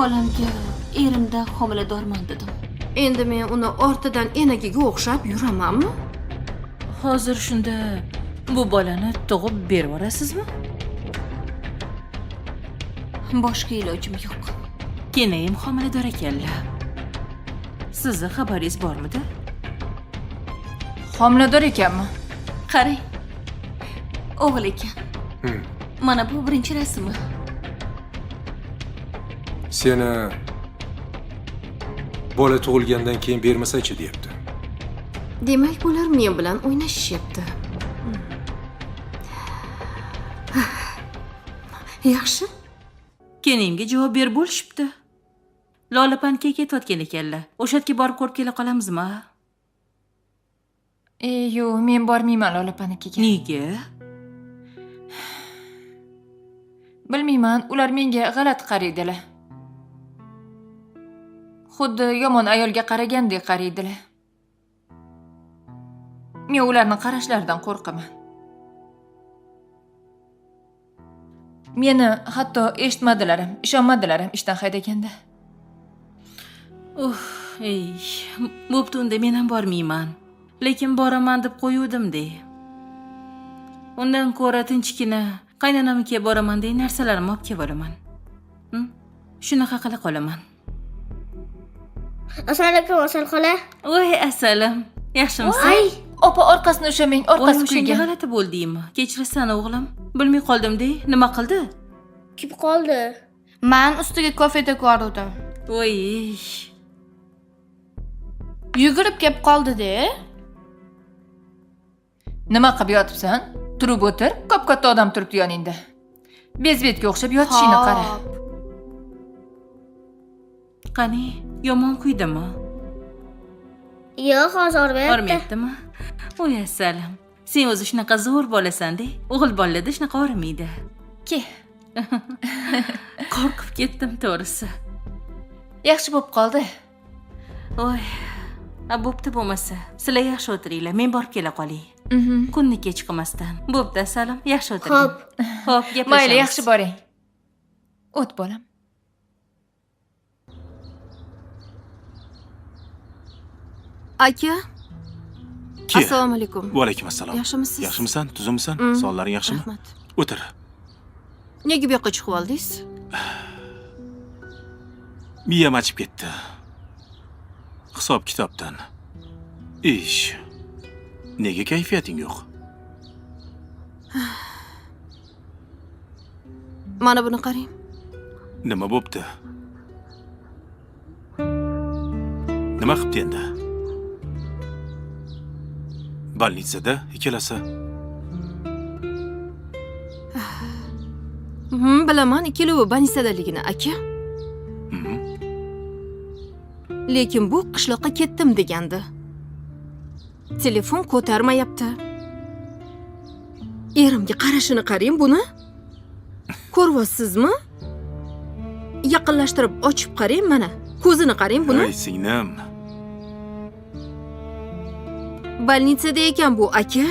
Xolamga erimda homiladorman dedim. Endi men uni ortidan enagiga o'xshab yuramanmi? Hozir shunda bu bolani tug'ib berib yuborasizmi? Boshqa ilojim yo'q. Kenayim homilador ekanlar. Sizni xabaringiz bormidi? Homilador ekanmi? Qarang. O'g'il ekan. Mana bu birinchi rasmi. Seni bola tug'ilgandan keyin bermasa-chi deyapti. Demak, bular men bilan o'ynashishyapti. Yaxshi. Kenayimga javob berib bo'lishibdi. Lola pankga ketayotgan ekanlar. O'sha yerga borib ko'rib kela qolamizmi? Yo'q, men bormayman Lola panikiga. Nega? Bilmayman, ular menga g'alati qaraydilar. Xuddi yomon ayolga qaragandek qaraydilar. Men ularning qarashlaridan qo'rqaman. Meni hatto eshitmadilar ham, ishonmadilar ham ishdan haydaganda. Bo'pti, unda men ham bormayman. Lekin boraman deb qo'yuvdim-de. Undan ko'ra tinchgina qaynonamga boraman degan narsalarimni olib kelib olaman. Shunaqa qila qolaman. Assalomu alaykum, Asal xola. Voy, asalam. Yaxshimisiz? Ay, opa orqasini ushamang, orqasi kuygan. G'alati bo'ldingmi? Kechirasan o'g'lim. Bilmay qoldim-de. Nima qildi? Kim qoldi? Men ustiga kofeda ko'rdim. Voy. Yugurib kelib qoldi-da. Nima qilib yotibsan? Turib o'tir, ko'p-katta odam turibdi yoningda. Bezbetga o'xshab yotishingni qara. Qani, yomon kuydimi? Yo'q, hozir O'rmayaptimi? Voy, assalam. Sen o'zi shunaqa zo'r bo'lasan-da. O'g'il bolalarda shunaqa o'rmaydi. Ke. Qo'rqib ketdim to'g'risi. Yaxshi bo'lib qoldi. Voy. Bo'pti bo'lmasa, sizlar yaxshi o'tiringlar, men borib kela qolay. Kunni kech qilmasdan. Bo'pti, assalam, yaxshi o'tiring. Xo'p, gaplashamiz. Mayli, yaxshi boring. O't bolam. Aka. Assalomu alaykum. Va alaykum assalom. Yaxshimisiz? Yaxshimisan? Tuzimsan? Sonlaring yaxshimi? Rahmat. O'tir. Nega bu yoqqa chiqib oldingiz? Miyam achib ketdi. Hisob kitobdan. Ish. Nega kayfiyating yo'q? Mana buni qarang. Nima bo'pti? Nima qilibdi endi? Bolnitsada ikkalasi. Bilaman, ikkalovi bolnitsadaligini, aka. Lekin bu qishloqqa ketdim degandi. Telefon ko'tarmayapti. Erimga qarashini qarang buni. Ko'ryapsizmi? Yaqinlashtirib ochib qarang mana. Ko'zini qarang buni. Ey singlim. Bolnitsada ekan bu, aka.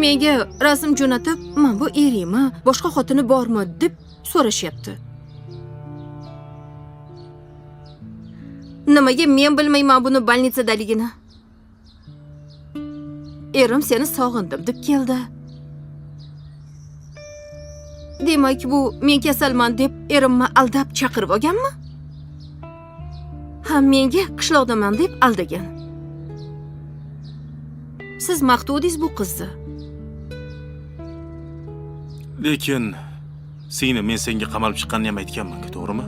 Menga rasm jo'natib, "Men bu eringmi, boshqa xotini bormi?" deb so'rashyapti. Nimaga men bilmayman buni bolnitsadaligini? Erim seni sog'indim deb keldi. Demak, bu men kasalman deb erimni aldab chaqirib olganmi? Ham menga qishloqdaman deb aldagan. Siz maqtudingiz bu qizni. Lekin seni men senga qamalib chiqqanini ham aytganman, to'g'rimi?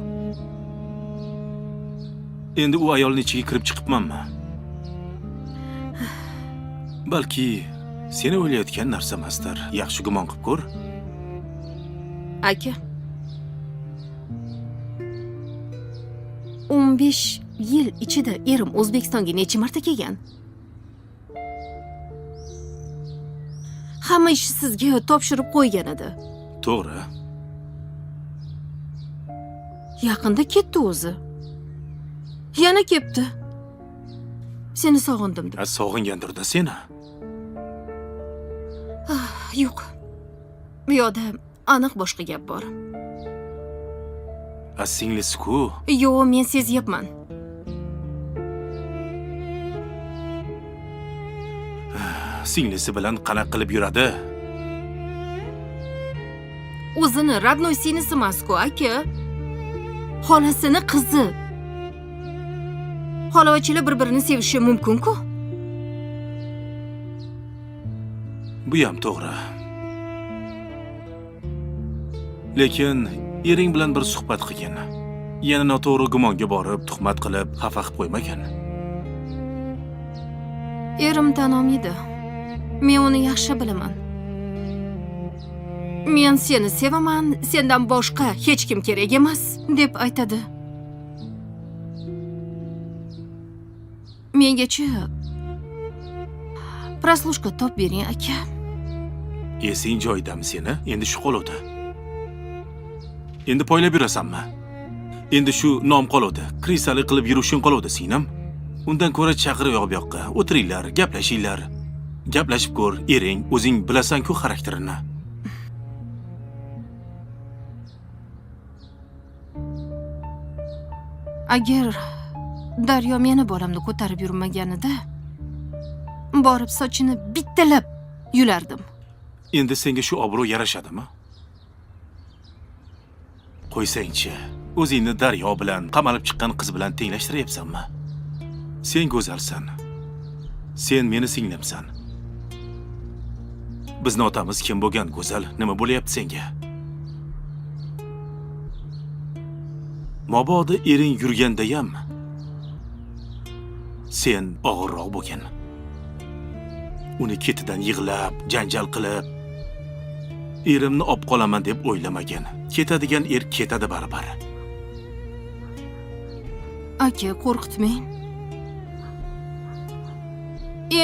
Endi u ayolning ichiga kirib chiqibmanmi? Balki seni o'ylayotgan narsa emasdir. Yaxshi gumon qilib ko'r. Aka. 15 yil ichida erim O'zbekistonga necha marta kelgan? Hamma ishni sizga topshirib qo'ygan edi. To'g'ri. Yaqinda ketdi o'zi. Yana ketdi. Seni sog'indim deb. Sog'ingandir-da seni. Yo'q. Bu yoqda aniq boshqa gap bor. Singlisi-ku. Yo'q, men sezyapman. Singlisi bilan qanaqa qilib yuradi? O'zini родной singlisi emas-ku, aka. Xolasini qizi. Xolavachilar bir-birini sevishi mumkin-ku. Bu ham to'g'ri. Lekin ering bilan bir suhbat qilgin. Yana noto'g'ri gumonga borib, tuhmat qilib, xafa qilib qo'ymagan. Erim tan olmaydi. Men uni yaxshi bilaman. Men seni sevaman, sendan boshqa hech kim kerak emas, deb aytadi. Mengachi proslушка top bering, aka. Esing joyidami seni? Endi shu qoluvdi. Endi poylab yurasanmi? Endi shu nom qoluvdi. Krisali qilib yurishing qoluvdi, singlim. Undan ko'ra chaqirib yo'q bu yoqqa. O'tiringlar, gaplashinglar. Gaplashib ko'r, ering, o'zing bilasan-ku xarakterini. Agar Daryo meni bolamni ko'tarib yurmaganida, borib sochini bittalab yulardim. Endi senga shu obro' yarashadimi? Qo'ysangchi, o'zingni Daryo bilan, qamalib chiqqan qiz bilan tenglashtiryapsanmi? Sen go'zalsan. Sen meni singlimsan. Bizni otamiz kim bo'lgan go'zal? Nima bo'layapti senga? Mabodo ering yurganda ham sen og'irroq bo'lgan. Uni ketidan yig'lab, janjal qilib, erimni olib qolaman deb o'ylamagan. Ketadigan er ketadi baribir. Aka, qo'rqitmang.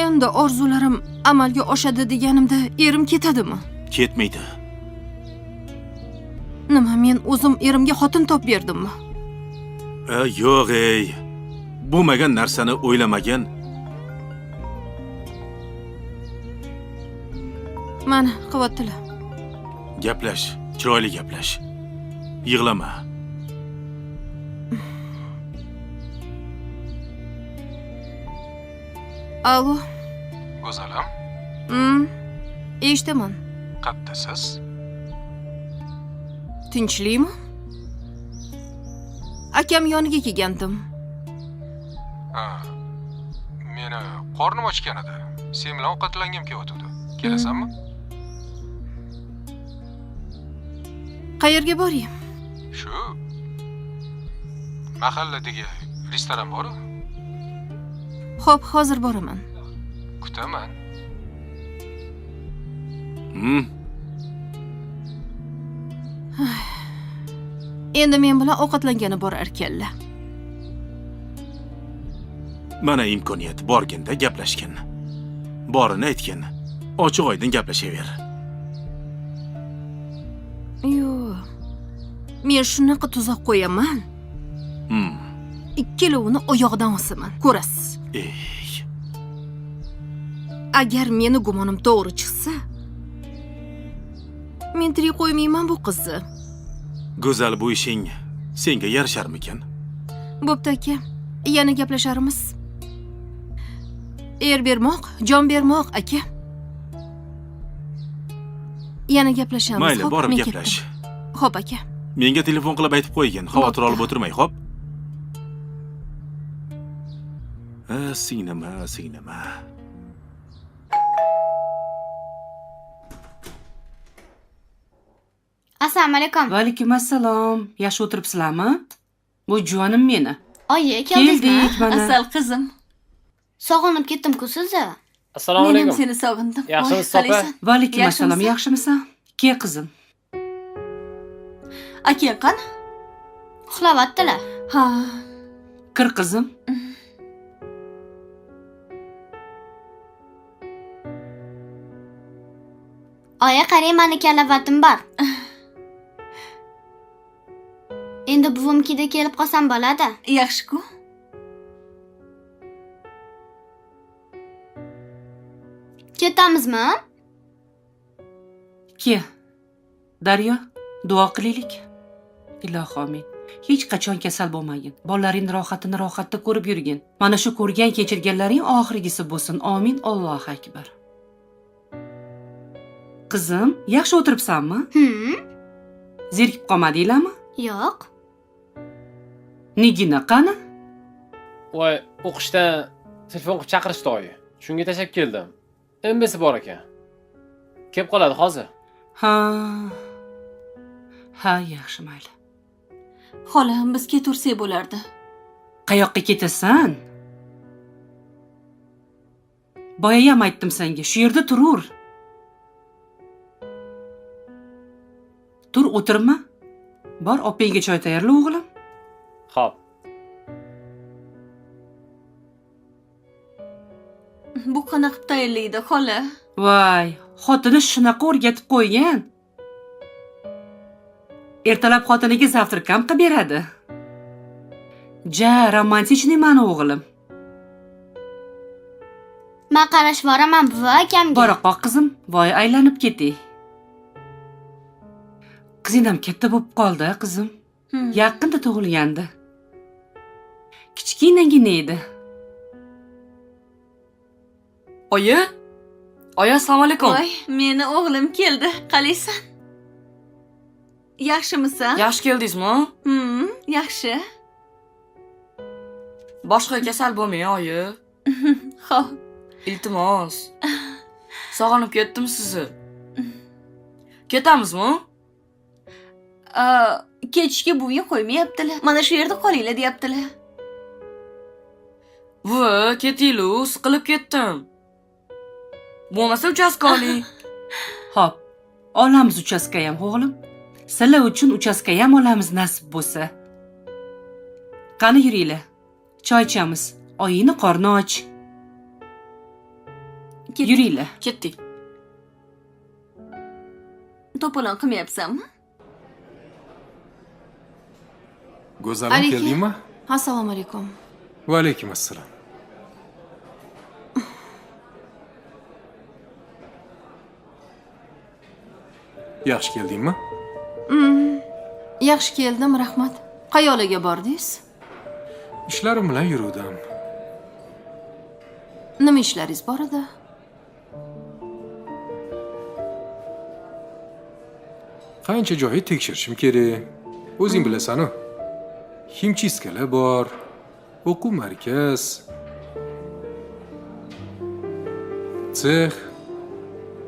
Endi orzularim amalga oshadi deganimda erim ketadimi? Ketmaydi. Nima, men o'zim erimga xotin topib berdimmi? Yo'q, ey. Bo'lmagan narsani o'ylamagan. Mana, qilyaptilar. Gaplash, chiroyli gaplash. Yig'lama. Alo. Go'zalim, Eshitaman. qaddasiz? Tinchlikmi? Akam yoniga kelgandim. Meni qornim ochgan edi. Sen bilan ovqatlangim kelyotdi. Kelasanmi? Qayerga boray? Shu mahalladagi restoran bor-ku. Xo'p, hozir boraman. Kutaman. Endi men bilan ovqatlangani bor ekanlar. Mana imkoniyat borganda gaplashgin. Borini aytgin. Ochiq-oydin gaplashaver. Yo'q. Men shunaqa tuzoq qo'yaman. Ikkalovini oyog'idan osaman. Ko'rasiz. Ey. Agar meni gumonim to'g'ri chiqsa, men tirik qo'ymayman bu qizni. Go'zal, bu ishing senga yarasharmikan? Bo'pti aka, yana gaplasharmiz. Er bermoq, jon bermoq aka. Yana gaplashamiz. Mayli, Xo'p, borib men gaplash. ketdim. Xo'p aka. Menga telefon qilib aytib qo'ygin. Xavotir olib o'tirmay, xo'p? Singlima. Assalomu alaykum. Va alaykum assalom. Yaxshi o'tiribsizlarmi? Bu juvonim meni. Oyi, keldingizmi? Keldik mana. Asal qizim. Sog'inib ketdim-ku sizni. Assalomu Men ham alaykum. seni sog'indim. Yaxshimisiz, Voy, opa? qalaysan? Va alaykum assalom. Yaxshimisan? Yaxshimisan? Kel qizim. Aka qani? Uxlayaptilar. Ha. Kir qizim. Oyi, qarang, meni kalavatim bor. Endi buvimkida kelib qolsam bo'ladi. Yaxshi-ku. Ketamizmi? Kel. Daryo, duo qilaylik. Ilohi omin. Hech qachon kasal bo'lmagin. Bolalaring rohatini rohatda ko'rib yurgin. Mana shu ko'rgan kechirganlaring oxirgisi bo'lsin. Amin. Allohu akbar. Qizim, yaxshi o'tiribsanmi? Zerikib qolmadinglarmi? Yo'q. Nigina qani? Voy, o'qishdan telefon qilib chaqirishdi oyi. Shunga tashlab keldim. MBsi bor ekan. Kelib qoladi hozir. Ha, yaxshi mayli. Xolam, biz ketursak bo'lardi. Qayoqqa ketasan? Boyayam aytdim senga, shu yerda turur. Tur, o'tirma. Bor, opangga choy tayyorla, o'g'lim. Xo'p. Bu qanaqa tayinlaydi, xola? Voy, xotini shunaqa o'rgatib qo'ygan. Ertalab xotiniga zavtrkam qilib beradi. Ja, romantichniy mani o'g'lim. Men qarashib boraman buva akamga. Bora qoq qizim, voy aylanib ketay. Qizing ham katta bo'lib qoldi, qizim. Yaqinda tug'ilgandi. Kichkinagina edi. Oyi? Oyi, assalomu alaykum. Voy, meni o'g'lim keldi. Qalaysan? Yaxshimisan? Yaxshi keldingizmi? Yaxshi. Boshqa kasal bo'lmang, oyi. Xo'p. Iltimos. Sog'inib ketdim sizni. Ketamizmi? Ketishga bo'yi qo'ymayaptilar. Mana shu yerda qolinglar deyaptilar. Voy, ketinglar, siqilib ketdim. Bo'lmasa uchastka oling. Xo'p, olamiz uchastka ham, o'g'lim. Sizlar uchun uchastka ham olamiz nasib bo'lsa. Qani yuringlar. Choy ichamiz. Oyingni qorni och. Yuringlar. Ketdik. To'polon qilmayapsanmi? Go'zalim, keldingmi? Assalomu alaykum. Va alaykum assalom. Yaxshi keldingmi? Yaxshi keldim, rahmat. Qayoqlarga bordingiz? Ishlarim bilan yuruvdim. Nima ishlaringiz bor edi? Qancha joyi tekshirishim kerak. O'zing bilasan-ku. Himchiskalar bor, o'quv markaz, sex.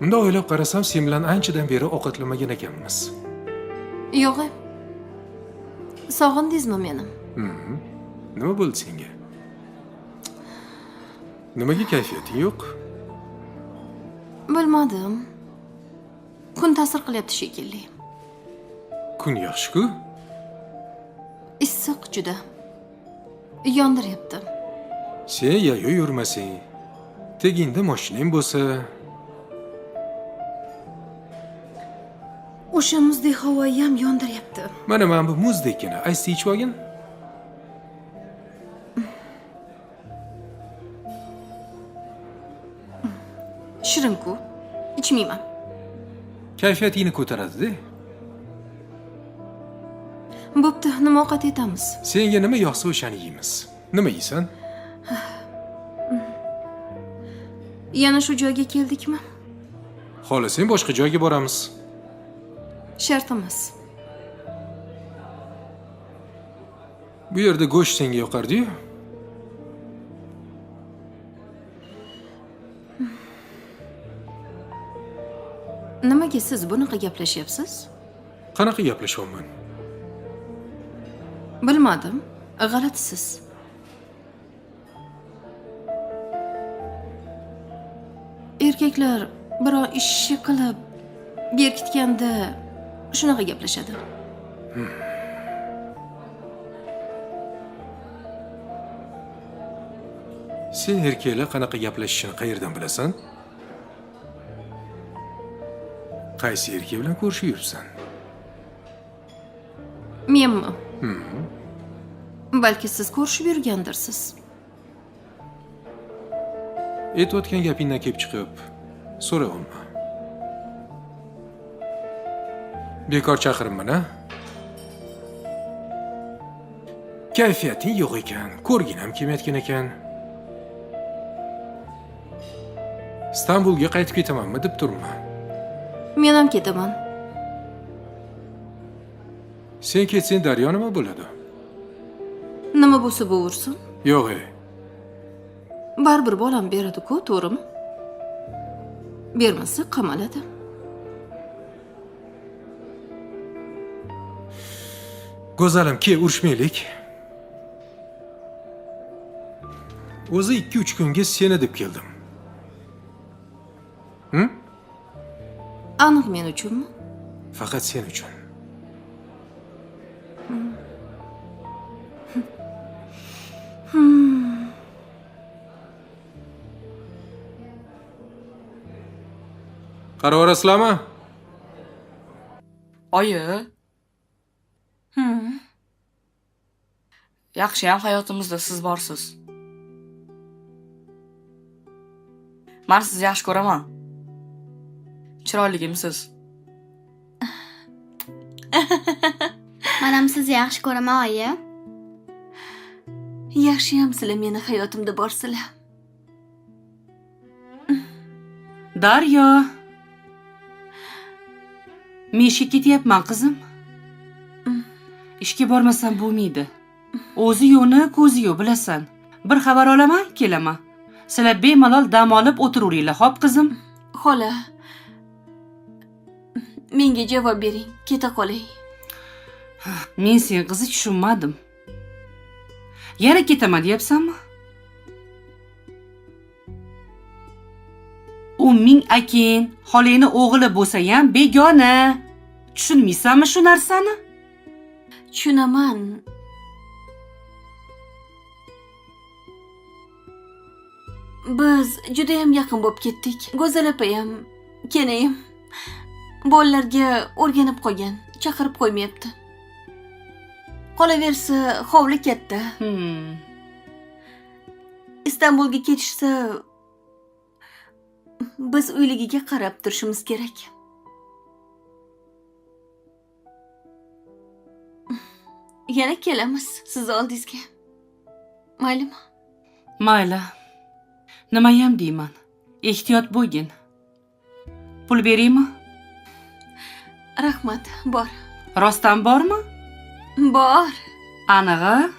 Bunda o'ylab qarasam, sen bilan anchadan beri ovqatlamagan ekanmiz. Yo'q. Sog'indingizmi meni? Nima bo'ldi senga? Nimaga kayfiyating yo'q? Bilmadim. Kun ta'sir qilyapti shekilli. Kun yaxshi-ku. Issiq juda. Yondiryapti. Sen yayo yurmasang, teginda mashinang bo'lsa, O'sha muzdek havo ham yondiryapti. mana bu muzdekkina aysi ichib olgin. Shirin-ku. Ichmayman. Kayfiyatingni ko'taradi-da. Bo'pti, nima ovqat etamiz? Senga nima yoqsa o'shani yeymiz. Nima yeysan? Yana shu joyga keldikmi? Xohlasang boshqa joyga boramiz. Shart emas. Bu yerda go'sht senga yoqardi-yu. Nimaga siz bunaqa gaplashyapsiz? Qanaqa gaplashyapman? Bilmadim. G'alatisiz. Erkaklar biror ishni qilib berkitganda shunaqa gaplashadi. Sen erkaklar qanaqa gaplashishini qayerdan bilasan? Qaysi erkak bilan ko'rishib yuribsan? Menmi? Balki siz ko'rishib yurgandirsiz. Aytayotgan gapingdan kelib chiqib, so'rayapman. Bekor chaqirimman, a? Kayfiyating yo'q ekan, ko'rgin ham kelmayotgan ekan. Istanbulga qaytib ketamanmi deb turibman. Men ham ketaman. Sen ketsang Daryo nima bo'ladi? Nima bo'lsa bo'versin. Yo'q, Baribir bolam beradi-ku, to'g'rimi? Bermasa qamaladi. Go'zalim, ke urushmaylik. O'zi 2-3 kunga seni deb keldim. Aniq men uchunmi? Faqat sen uchun. Qaror aslasizlarmi? Oyi. Yaxshiyam hayotimizda siz borsiz. Men sizni yaxshi ko'raman. Chiroyligimsiz. Men ham sizni yaxshi ko'raman, oyi. Yaxshiyam sizlar meni hayotimda borsizlar. Daryo. Men ishga ketyapman, qizim. Ishga bormasam bo'lmaydi. O'zi yo'qni, ko'zi yo'q, bilasan. Bir xabar olaman, kelaman. Sizlar bemalol dam olib o'tiraveringlar, xo'p qizim? Xola. Menga javob bering, keta qolay. Men sen qizi tushunmadim. Yana ketaman deyapsanmi? U ming akin, xolangni o'g'li bo'lsa ham begona. Tushunmaysanmi shu narsani? Tushunaman. Biz juda ham yaqin bo'lib ketdik. Go'zal opa ham, kenayam bolalarga o'rganib qolgan, chaqirib qo'ymayapti. Qolaversa, hovli katta. Istanbulga ketishsa, biz uyligiga qarab turishimiz kerak. Yana kelamiz siz oldingizga. Maylimi? Mayli. Nimayam deyman. Ehtiyot bo'lgin. Pul beraymi? Rahmat, bor. Rostdan bormi? Bor. Anig'i?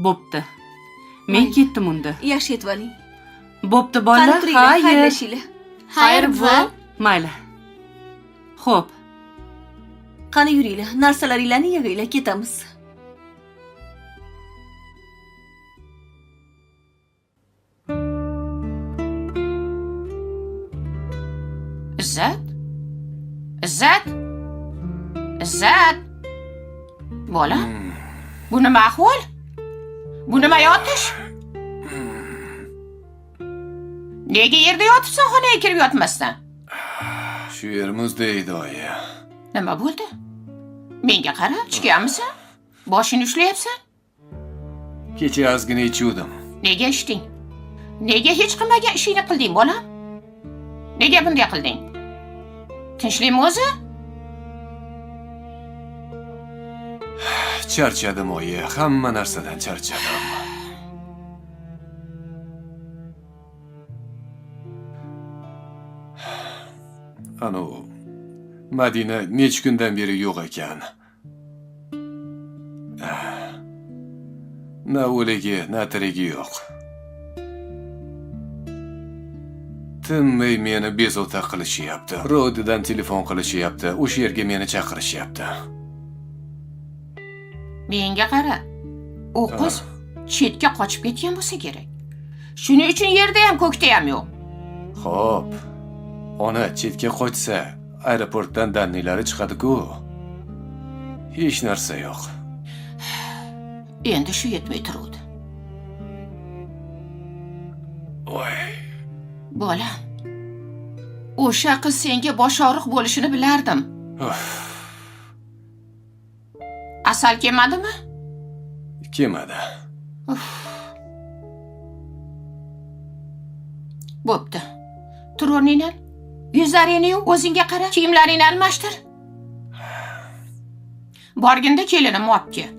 Bo'pti. Men ketdim unda. Yaxshi yetib oling. Bo'pti bolalar, xayr. Xayrlashinglar. Xayr, buvi. Mayli. Xo'p. Qani yuringlar, narsalaringlarni yig'inglar, ketamiz. Izzat? Izzat? Izzat? Bola? Bu nima ahvol? Bu nima yotish? Nega yerda yotibsan, xonaga kirib yotmasdan? Shu yer muzdaydi, oyi. Nima bo'ldi? Menga qara, ichganmisan? Boshini ushlayapsan? Kecha ozgina ichuvdim. Nega ichding? Nega hech qilmagan ishingni qilding, bolam? Nega bunday qilding? Tinchlikmi o'zi? Charchadim, oyi. Hamma narsadan charchadim. Anu, Madina necha kundan beri yo'q ekan. Na o'ligi, na tirigi yo'q. Tinmay meni bezovta qilishyapti. Rodidan telefon qilishyapti. O'sha yerga meni chaqirishyapti. Menga qara. U qiz chetga qochib ketgan bo'lsa kerak. Shuning uchun yerda ham ko'kda ham yo'q. Xo'p. Ona chetga qochsa, aeroportdan dannilari chiqadi-ku. Hech narsa yo'q. Endi shu yetmay turuvdi. Voy. Bola. O'sha qiz senga boshog'riq bo'lishini bilardim. Asal kelmadimi? Kelmadi. Bo'pti. Tur o'rningdan. Yuzlaringni yuv, o'zingga qara, kiyimlaringni almashtir. Borginda kelinim olib kel.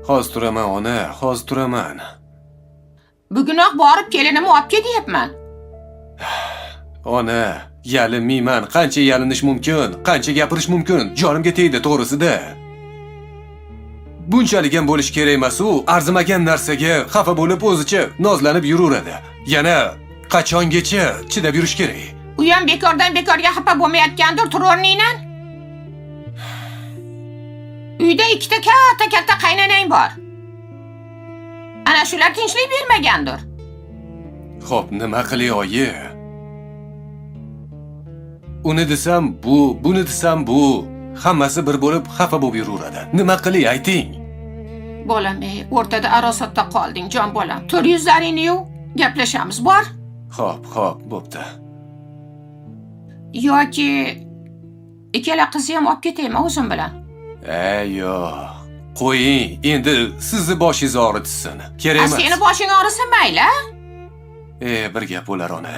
Hozir turaman ona, hozir turaman. Bugunoq borib kelinimni olib kel deyapman. Ona, yalinmayman. Qancha yalinish mumkin? Qancha gapirish mumkin? Jonimga tegdi to'g'risida. Bunchalik ham bo'lish kerak emas-u, arzimagan narsaga xafa bo'lib o'zicha nozlanib yuraveradi. Yana qachongacha chidab yurish kerak? U ham bekordan bekorga xafa bo'lmayotgandir, tur o'rningdan. Uyda ikkita katta qaynanang bor. Ana shular tinchlik bermagandir. Xo'p, nima qilay oyi? Uni desam bu, buni desam bu. Hammasi bir bo'lib xafa bo'lib yuraveradi. Nima qilay ayting? Bolam, o'rtada arosatda qolding, jon bolam. Tur yuzlaringni yuv, gaplashamiz, bor. Xo'p, bo'pti. Yoki ikkala qizni ham olib ketaymi o'zim bilan? Yo'q. Qo'ying, endi sizni boshingiz og'ritsin. Kerak emas. Seni boshing og'risa mayli. Bir gap bo'lar ona.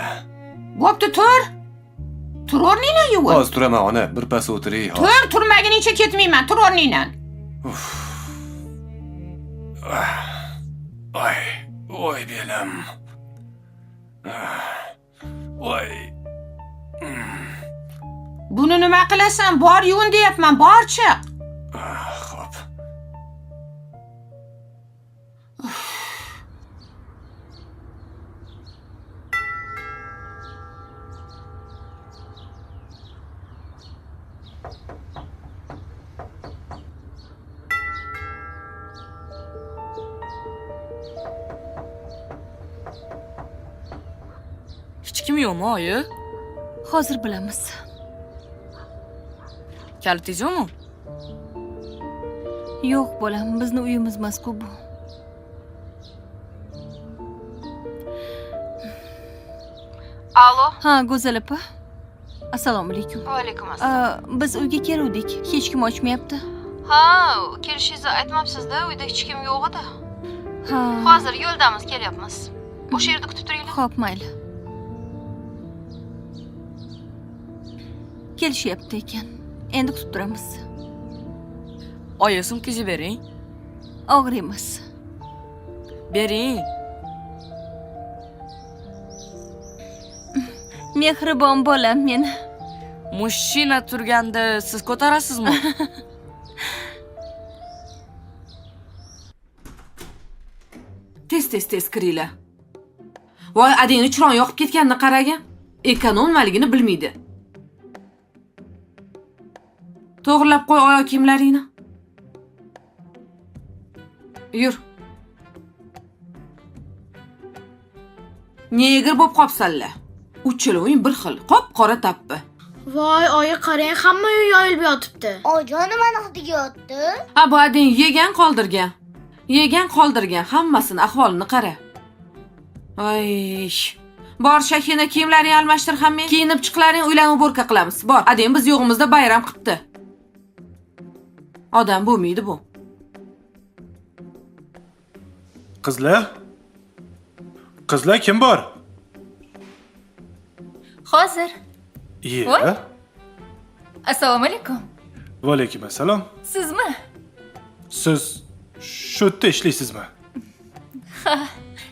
Bo'pti, tur. Tur o'rningdan yuvib. Hozir turaman ona, bir pas o'tiray. Tur, turmagunicha ketmayman, tur o'rningdan. Voy belim. Voy. Buni nima qilasan? Bor yuvin deyapman, bor chiq. Xo'p. Hech kim yo'qmi, oyi? Hozir bilamiz. Kalitingiz yo'qmi? Yo'q, bolam, bizni uyimiz emas-ku bu. Alo. Ha, Go'zal opa. Assalomu alaykum. Va alaykum assalom. Biz uyga keluvdik. Hech kim ochmayapti. Ha, kelishingizni aytmabsiz-da, uyda hech kim yo'q edi. Ha. Hozir yo'ldamiz, kelyapmiz. O'sha yerda kutib turinglar. Xo'p, mayli. Kelishyapti ekan. Endi kutib turamiz. Oyi, sumkangizni bering. Og'ir emas. Bering. Mehribon bolam meni. Mashina turganda siz ko'tarasizmi? Tez kiringlar. Voy, adingni chiroq yoqib ketganini qaragan. Ekonommaligini bilmaydi. To'g'rilab qo'y oyoq kiyimlaringni. Yur. Negir bo'lib qopsanlar. Uchiloving bir xil, qop-qora tappi. Voy, oyi qarang, hamma uy yoyilib yotibdi. Ojon nimani qidiga yotdi? Ha, bu ading yegan qoldirgan. Hammasini ahvolini qara. Ay. Bor, Shahina kiyimlaringni almashtir hamma. Kiyinib chiqlaring, uylarni bo'rka qilamiz. Bor, ading biz yo'g'imizda bayram qilibdi. Odam bo'lmaydi bu. Qizlar kim bor? Hozir. Voy. Assalomu alaykum. Va alaykum assalom. Sizmi? Siz shu yerda ishlaysizmi? Ha,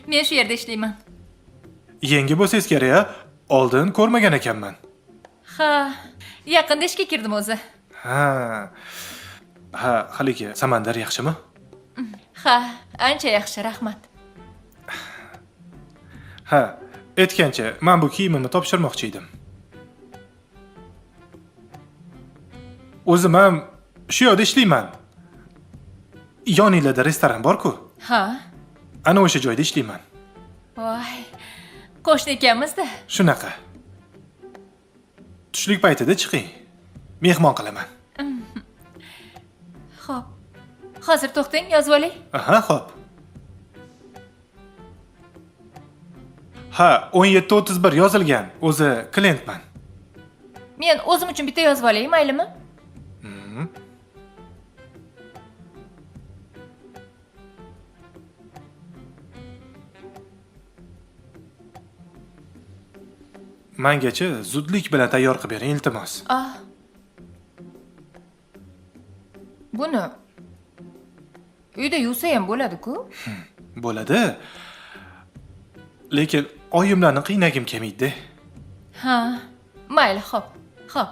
men shu yerda ishlayman. Yangi bo'lsangiz kerak-a? Oldin ko'rmagan ekanman. Ha, yaqinda ishga kirdim o'zi. Ha, haligi Samandar yaxshimi? Ha, ancha yaxshi, rahmat. Ha, aytgancha, men bu kiyimimni topshirmoqchi edim. O'zim ham shu yerda ishlayman. Yoninglarda restoran bor-ku? Ha. Ana o'sha joyda ishlayman. Voy, qo'shni ekanmiz-da. Shunaqa. Tushlik paytida chiqing. Mehmon qilaman. Xo'p. Hozir to'xtang, yozib olay. Aha, xo'p. Ha, 17:31 yozilgan. O'zi klientman. Men o'zim uchun bitta yozib olay, maylimi? Mengacha zudlik bilan tayyor qilib bering, iltimos. Bu Uyda yuvsa ham bo'ladi-ku. Bo'ladi. Lekin oyimlarni qiynagim kelmaydi. Ha, mayli, xo'p. Xo'p.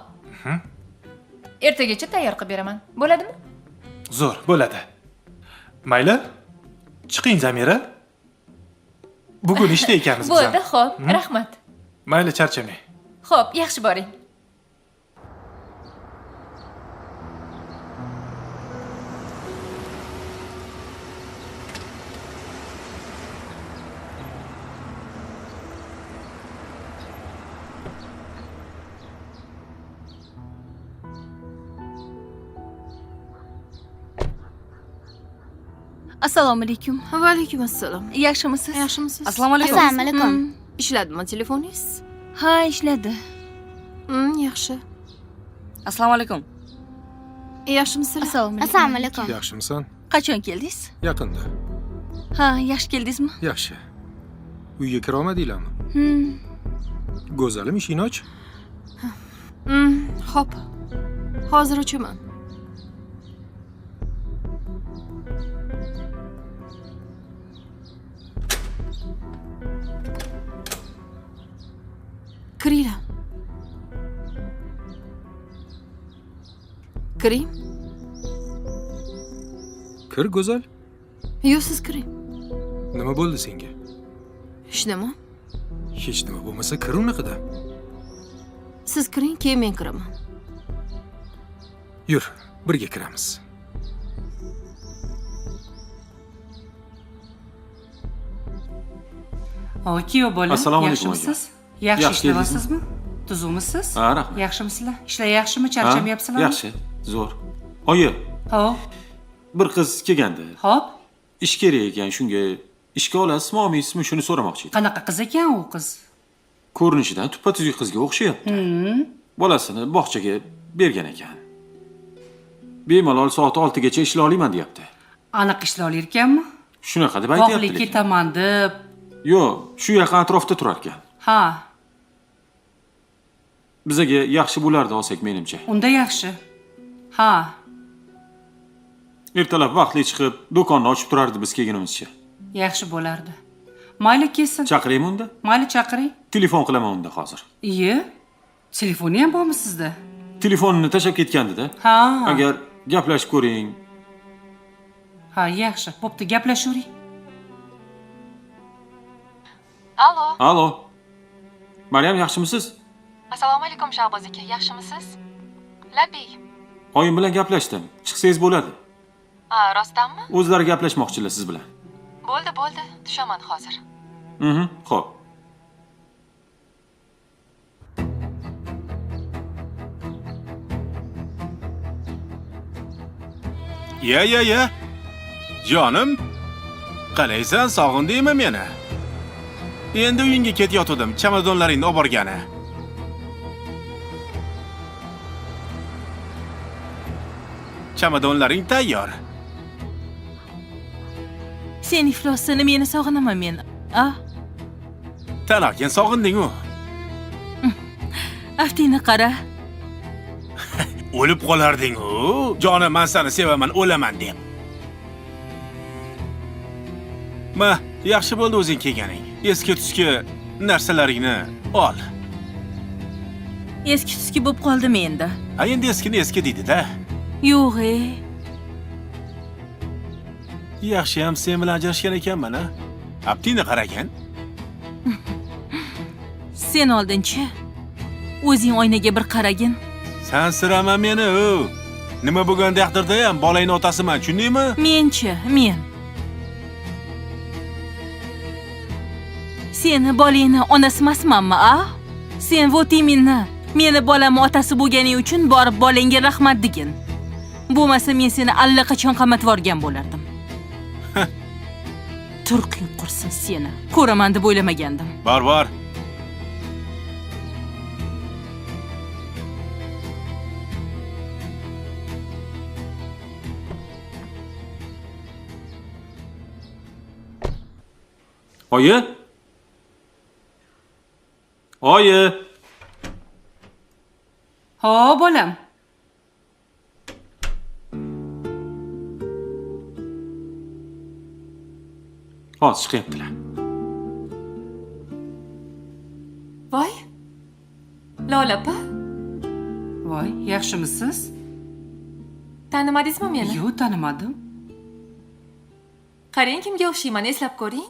Ertagacha tayyor qilib beraman. Bo'ladimi? Zo'r, bo'ladi. Mayli. Chiqing Zamira. Bugun ishda ekanmiz biz. Bo'ldi, xo'p. Rahmat. Mayli, charchamang. Xo'p, yaxshi boring. Assalomu alaykum. Va alaykum assalom. Yaxshimisiz? Yaxshimisiz? Assalomu alaykum. Assalomu alaykum. Ishladimi telefoningiz? Ha, ishladi. Yaxshi. Assalomu alaykum. Yaxshimisizlar? Assalomu alaykum. Yaxshimisan? Qachon keldingiz? Yaqinda. Ha, yaxshi keldingizmi? Yaxshi. Uyga kira olmadinglarmi? Go'zalim, ishingni och. Xo'p. Hozir ochaman. Kiringlar. Kiring. Kir, Go'zal. Yo'q, siz kiring. Nima bo'ldi senga? Hech nima. Hech nima bo'lmasa kir unaqada. Siz kiring, keyin men kiraman. Yur, birga kiramiz. Kuyov bola, Assalomu alaykum, yaxshimisiz? Yaxshi Yaxshi ishlayapsizmi? Tuzukmisiz? Ha, rahmat. Yaxshimisizlar? Ishlar yaxshimi? Charchamayapsizlarmi? Yaxshi, zo'r. Oyi, Hop, bir qiz kelgandi. hop. Ish kerak ekan, shunga ishga olasizmi, olmaysizmi, shuni so'ramoqchi edim. Qanaqa qiz ekan u qiz? Ko'rinishidan tuppa-tuzuk qizga o'xshayapti. Bolasini bog'chaga bergan ekan. Bemalol soat 6 gacha ishlay olaman deyapti. Aniq ishlay olar ekanmi? Shunaqa deb aytayapti. Bog'lik lekin. ketaman deb. Yo'q, shu yaqin atrofda turar ekan. Ha, Bizaga yaxshi bo'lardi olsak menimcha. unda yaxshi. Ha, Ertalab vaqtli chiqib, do'konni ochib turardi biz kelgunimizcha. yaxshi bo'lardi. Mayli kelsin. Chaqiraymi unda? Mayli chaqiring. Telefon qilaman unda hozir. Iye. Telefoni ham bormi sizda? Telefonini tashlab ketgandi-da. Ha. Agar gaplashib ko'ring. Ha, yaxshi. Bo'pti, gaplashavering. Allo. Allo. Maryam, yaxshimisiz? Assalomu alaykum Shahboz aka. Yaxshimisiz? Labbiy. Oyim bilan gaplashdim. Chiqsangiz bo'ladi. Rostdanmi? O'zlari gaplashmoqchilar siz bilan. Bo'ldi. Tushaman hozir. Xo'p. Ya. Jonim, qalaysan, sog'indingmi meni? Endi uyingga ketayotdim, chamadonlaringni olib borgani. Chamadonlaring tayyor. Sen iflosini meni sog'inaman men. Talakin sog'inding-u. Aftingni qara. O'lib qolarding-u. Jonim, men seni sevaman, o'laman deb. Ma, yaxshi bo'ldi o'zing kelganing. Eski-tuski narsalaringni ol. Eski-tuski bo'lib qoldimi endi? Ha, endi eskini eski deydi-da. Yo'q, Yaxshi ham sen bilan ajrashgan ekanman, ha? Aptingni qaragan. Sen oldinchi o'zing oynaga bir qaragin. Sen sirama meni, nima bo'lganda taqdirda ham bolangning otasiman, tushundingmi? Men. Seni bolangni onasi emasmanmi, Sen votiminni meni bolamni otasi bo'lganing uchun borib bolangga rahmat degin. Bo'lmasa men seni allaqachon qamatvorgan bo'lardim. Turqing qursin seni. Ko'raman deb o'ylamagandim. Bor. Oyi? Ho, bolam. Hozir chiqyaptilar. Voy. Lola opa, Voy, yaxshimisiz? tanimadingizmi meni? Yo'q, tanimadim. Qarang kimga o'xshayman, eslab ko'ring.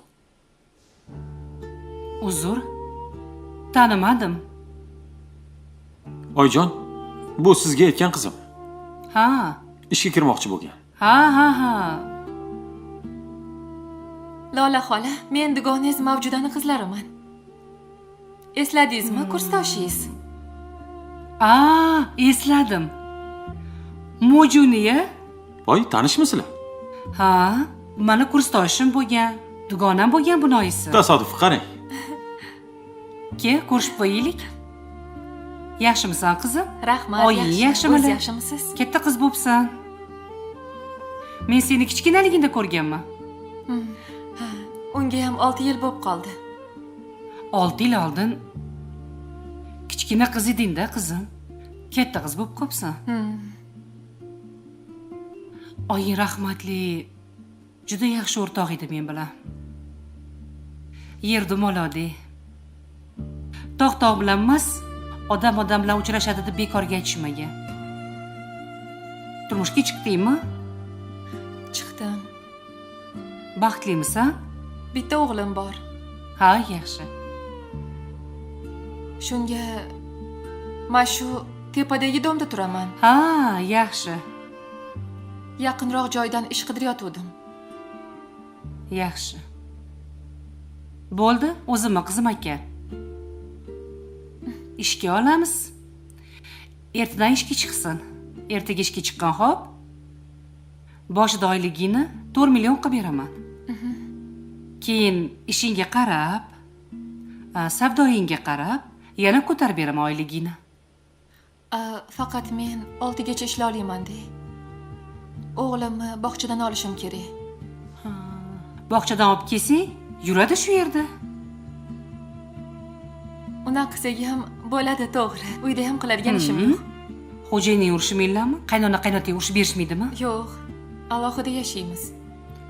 Uzr. Tanimadim. Oyjon, bu sizga aytgan qizim. Ha. Ishga kirmoqchi bo'lgan. Ha. Lola xola, men dugonangiz Mavjudani qizlariman. Esladingizmi, kursdoshingiz? Esladim. Mojuniya? Voy, tanishmisizlar? Ha, mana kursdoshim bo'lgan, dugonam bo'lgan bunoyisi. Tasodif qarang. Ke, ko'rishib qo'yaylik. Yaxshimisan qizim? Rahmat, Oying yaxshimidi? O'z yaxshimisiz? Katta qiz bo'psan. Men seni kichkinaligingda ko'rganman. Unga ham 6 yil bo'lib qoldi. 6 yil oldin kichkina qiz eding-da, qizim. Katta qiz bo'lib qopsan. Oying rahmatli, juda yaxshi o'rtoq edi men bilan. Yerdim olodi. Tog' bilan emas, odam bilan uchrashadi deb bekorga aytishmagan. Turmushga chiqdingmi? Chiqdim. Baxtlimisan? Bitta o'g'lim bor. Ha, yaxshi. Shunga men shu tepadagi domda turaman. Ha, yaxshi. Yaqinroq joydan ish qidirayotgandim. Yaxshi. Bo'ldi, o'zimni qizim ekan. Ishga olamiz. Ertadan ishga chiqsin. Ertaga ishga chiqqan hop. Boshida oyligini 4 million qilib beraman. Keyin ishingga qarab, savdoyingga qarab, yana ko'tarib beraman oyligini. Faqat men 6 gacha ishlay olaman-da. O'g'limni bog'chadan olishim kerak. Bog'chadan olib kelsang, yuradi shu yerda. Unaqasiga ham bo'ladi, to'g'ri. Uyda ham qiladigan ishim yo'q. Xo'jayinning urishmaylarmi? Qaynona-qaynotang urushib berishmaydimi? Yo'q. Alohida yashaymiz.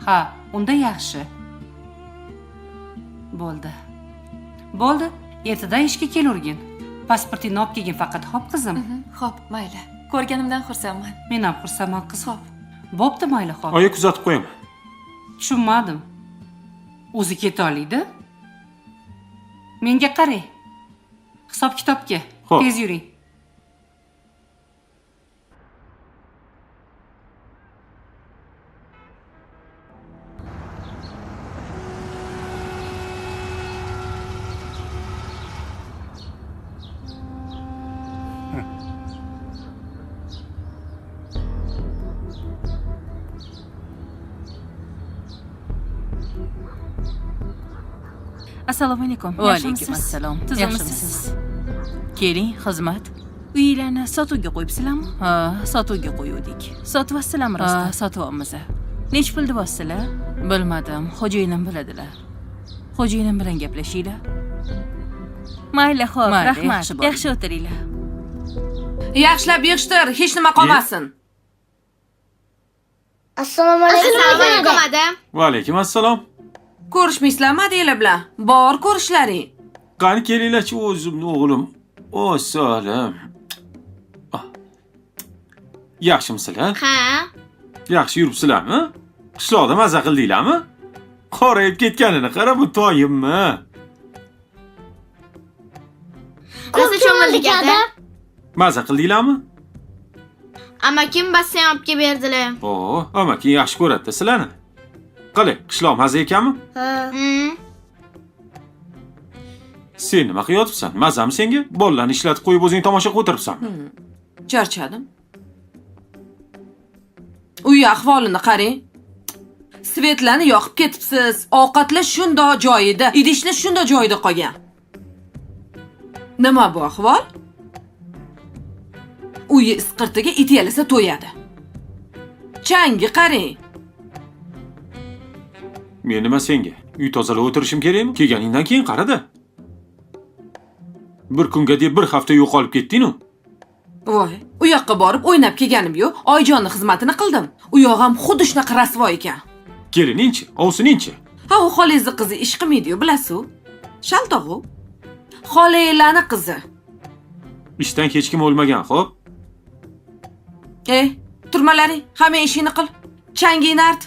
Ha, unda yaxshi. Bo'ldi. Ertadan ishga kelurgin. Pasportingni olib kelgin faqat, hop qizim. Xo'p, mayli. Ko'rganimdan xursandman. Men ham xursandman qiz. Hop. Bo'pti, mayli, hop. Oyi kuzatib qo'yaman. Tushunmadim. O'zi keta oladi. Menga qarang. Hisob-kitobga tez yuring. Assalomu alaykum. Va alaykum assalom. Tuzimisiz? Keling, xizmat. Uylarni sotuvga qo'yibsizlarmi? Ha, sotuvga qo'yuvdik. Sotyapsizlarmi rostdan? Ha, sotyapmiz. Nech pul deyapsizlar? Bilmadim, xo'jayinim biladilar. Xo'jayinim bilan gaplashinglar. Mayli, xo'p, rahmat. Yaxshi o'tiringlar. Yaxshilab yig'ishtir, hech nima qolmasin. Assalomu alaykum adam. Va alaykum assalom. Ko'rishmaysizlarmi adanglar bilan? Bor ko'rishlaring. Qani kelinglar-chi o'zimni o'g'lim. Assalom. Yaxshimisizlar? Ha. Yaxshi yuribsizlarmi? Qishloqda maza qildinglarmi? Qorayib ketganini qara, bu toyimmi? Ko'zi cho'mildik ada. Maza qildinglarmi? Amakim basseyn olib kelib berdilar. Amaking yaxshi ko'radi sizlarni. Qani, qishloq maza ekanmi? Ha. Sen nima qilyapsan? Mazami senga? Bolalarni ishlatib qo'yib o'zing tomosha qilib o'tiribsan. Charchadim. Uy ahvolini qarang. Svetlarni yoqib ketibsiz. Ovqatlar shundoq joyida, idishlar shundoq joyida qolgan. Nima bu ahvol? Uy isqirtiga it yalasa to'yadi. Changi qarang. Men nima senga? Uy tozalab o'tirishim kerakmi? Kelganingdan keyin qarada. Bir kunga deb bir hafta yo'qolib ketding-ku. Voy, u yoqqa borib o'ynab kelganim-yu, Oyjonning xizmatini qildim. U yoq ham xuddi shunaqa rasvo ekan. Kelining-chi, ovsining-chi. Ha, u xolangizni qizi ish qilmaydi-yu, bilasiz-ku. Shaltog'u. Xolanglarning qizi. Ishdan hech kim o'lmagan, xo'p? Ey, turmalaring, hamma ishingni qil. Changingni art.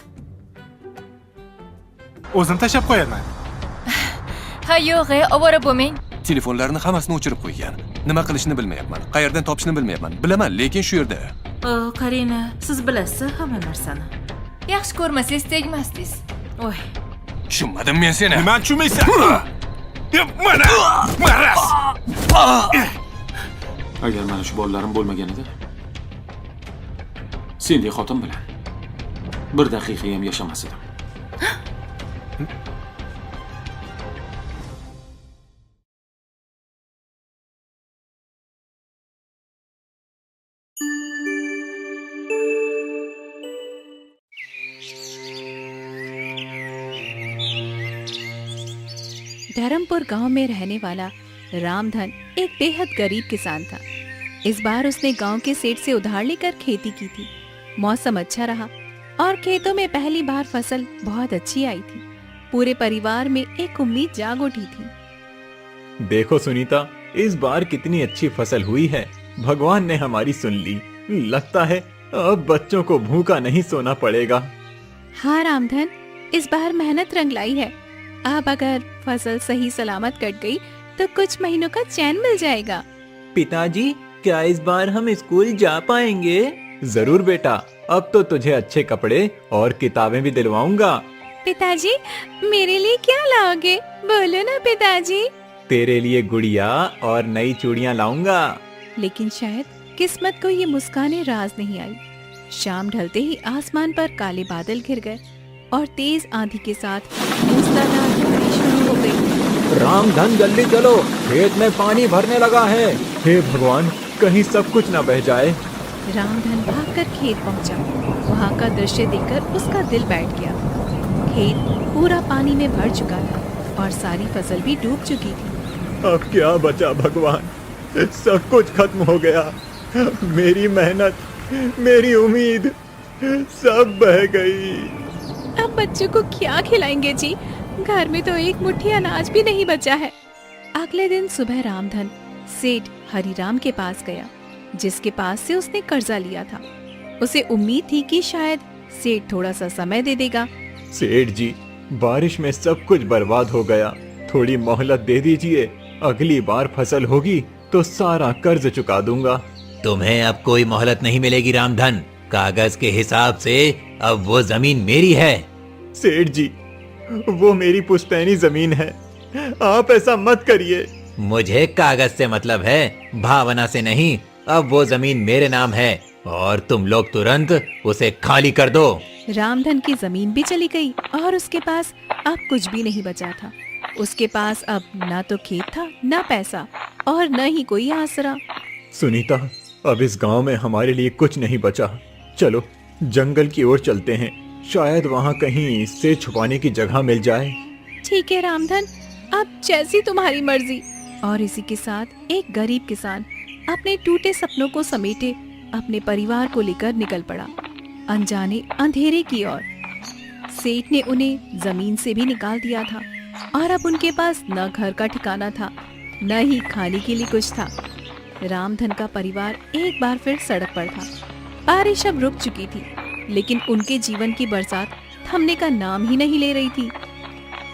O'zim tashab qo'yaman. Ha yo'q, ovora bo'lmang. Telefonlarni hammasini o'chirib qo'ygan. Nima qilishni bilmayapman. Qayerdan topishni bilmayapman. Bilaman, lekin shu yerda. Karina, siz bilasiz hamma narsani. Yaxshi ko'rmasangiz tegmasdingiz. Voy, Tushunmadim men seni. Nima tushunmaysan? Mana, maras. Agar mana shu bolalarim bo'lmaganida, sendek xotin bilan bir daqiqa ham yashamas edim. Dharampur गांव में रहने वाला रामधन एक बेहद गरीब किसान था। इस बार उसने गांव के सेठ से उधार लेकर खेती की थी। मौसम अच्छा रहा और खेतों में पहली बार फसल बहुत अच्छी आई थी। पूरे परिवार में एक उम्मीद जाग उठी थी। देखो सुनीता, इस बार कितनी अच्छी फसल हुई है। भगवान ने हमारी सुन ली। लगता है अब बच्चों को भूखा नहीं सोना पड़ेगा। हाँ रामधन, इस बार मेहनत रंग लाई है। अब अगर फसल सही सलामत कट गई तो कुछ महीनों का चैन मिल जाएगा। पिताजी, क्या इस बार हम स्कूल जा पाएंगे? जरूर बेटा, अब तो तुझे अच्छे कपड़े और किताबें भी दिलवाऊंगा। पिताजी, मेरे लिए क्या लाओगे? बोलो ना पिताजी। तेरे लिए गुड़िया और नई चूड़ियां लाऊंगा। लेकिन शायद किस्मत को ये मुस्काने राज नहीं आई। शाम ढलते ही आसमान पर काले बादल घिर गए और तेज आंधी के साथ मूसलाधार बारिश शुरू हो गई। रामधन, जल्दी चलो, खेत में पानी भरने लगा है। हे भगवान, कहीं सब कुछ न बह जाए। रामधन भागकर खेत पहुंचा। वहां का दृश्य देखकर उसका दिल बैठ गया। खेत पूरा पानी में भर चुका था और सारी फसल भी डूब चुकी थी। अब क्या बचा भगवान, सब कुछ खत्म हो गया। मेरी मेहनत, मेरी उम्मीद सब बह गई। अब बच्चों को क्या खिलाएंगे जी? घर में तो एक मुट्ठी अनाज भी नहीं बचा है। अगले दिन सुबह रामधन सेठ हरिराम के पास गया, जिसके पास से उसने कर्जा लिया था। उसे उम्मीद थी कि शायद सेठ थोड़ा सा समय दे देगा। सेठ जी, बारिश में सब कुछ बर्बाद हो गया। थोड़ी मोहलत दे दीजिए। अगली बार फसल होगी तो सारा कर्ज चुका दूंगा। तुम्हें अब कोई मोहलत नहीं मिलेगी रामधन। कागज के हिसाब से अब वो जमीन मेरी है। सेठ जी, वो मेरी पुश्तैनी जमीन है। आप ऐसा मत करिए। मुझे कागज से मतलब है, भावना से नहीं। अब वो जमीन मेरे नाम है और तुम लोग तुरंत उसे खाली कर दो। रामधन की जमीन भी चली गई और उसके पास अब कुछ भी नहीं बचा था। उसके पास अब ना तो खेत था, ना पैसा और न ही कोई आसरा। सुनीता, अब इस गांव में हमारे लिए कुछ नहीं बचा। चलो जंगल की ओर चलते हैं, शायद वहाँ कहीं इससे छुपाने की जगह मिल जाए। ठीक है रामधन, अब जैसी तुम्हारी मर्जी। और इसी के साथ एक गरीब किसान अपने टूटे सपनों को समेटे अपने परिवार को लेकर निकल पड़ा, अनजाने अंधेरे की ओर। सेठ ने उन्हें जमीन से भी निकाल दिया था और अब उनके पास न घर का ठिकाना था, न ही खाने के लिए कुछ था। रामधन का परिवार एक बार फिर सड़क पर था। बारिश अब रुक चुकी थी, लेकिन उनके जीवन की बरसात थमने का नाम ही नहीं ले रही थी।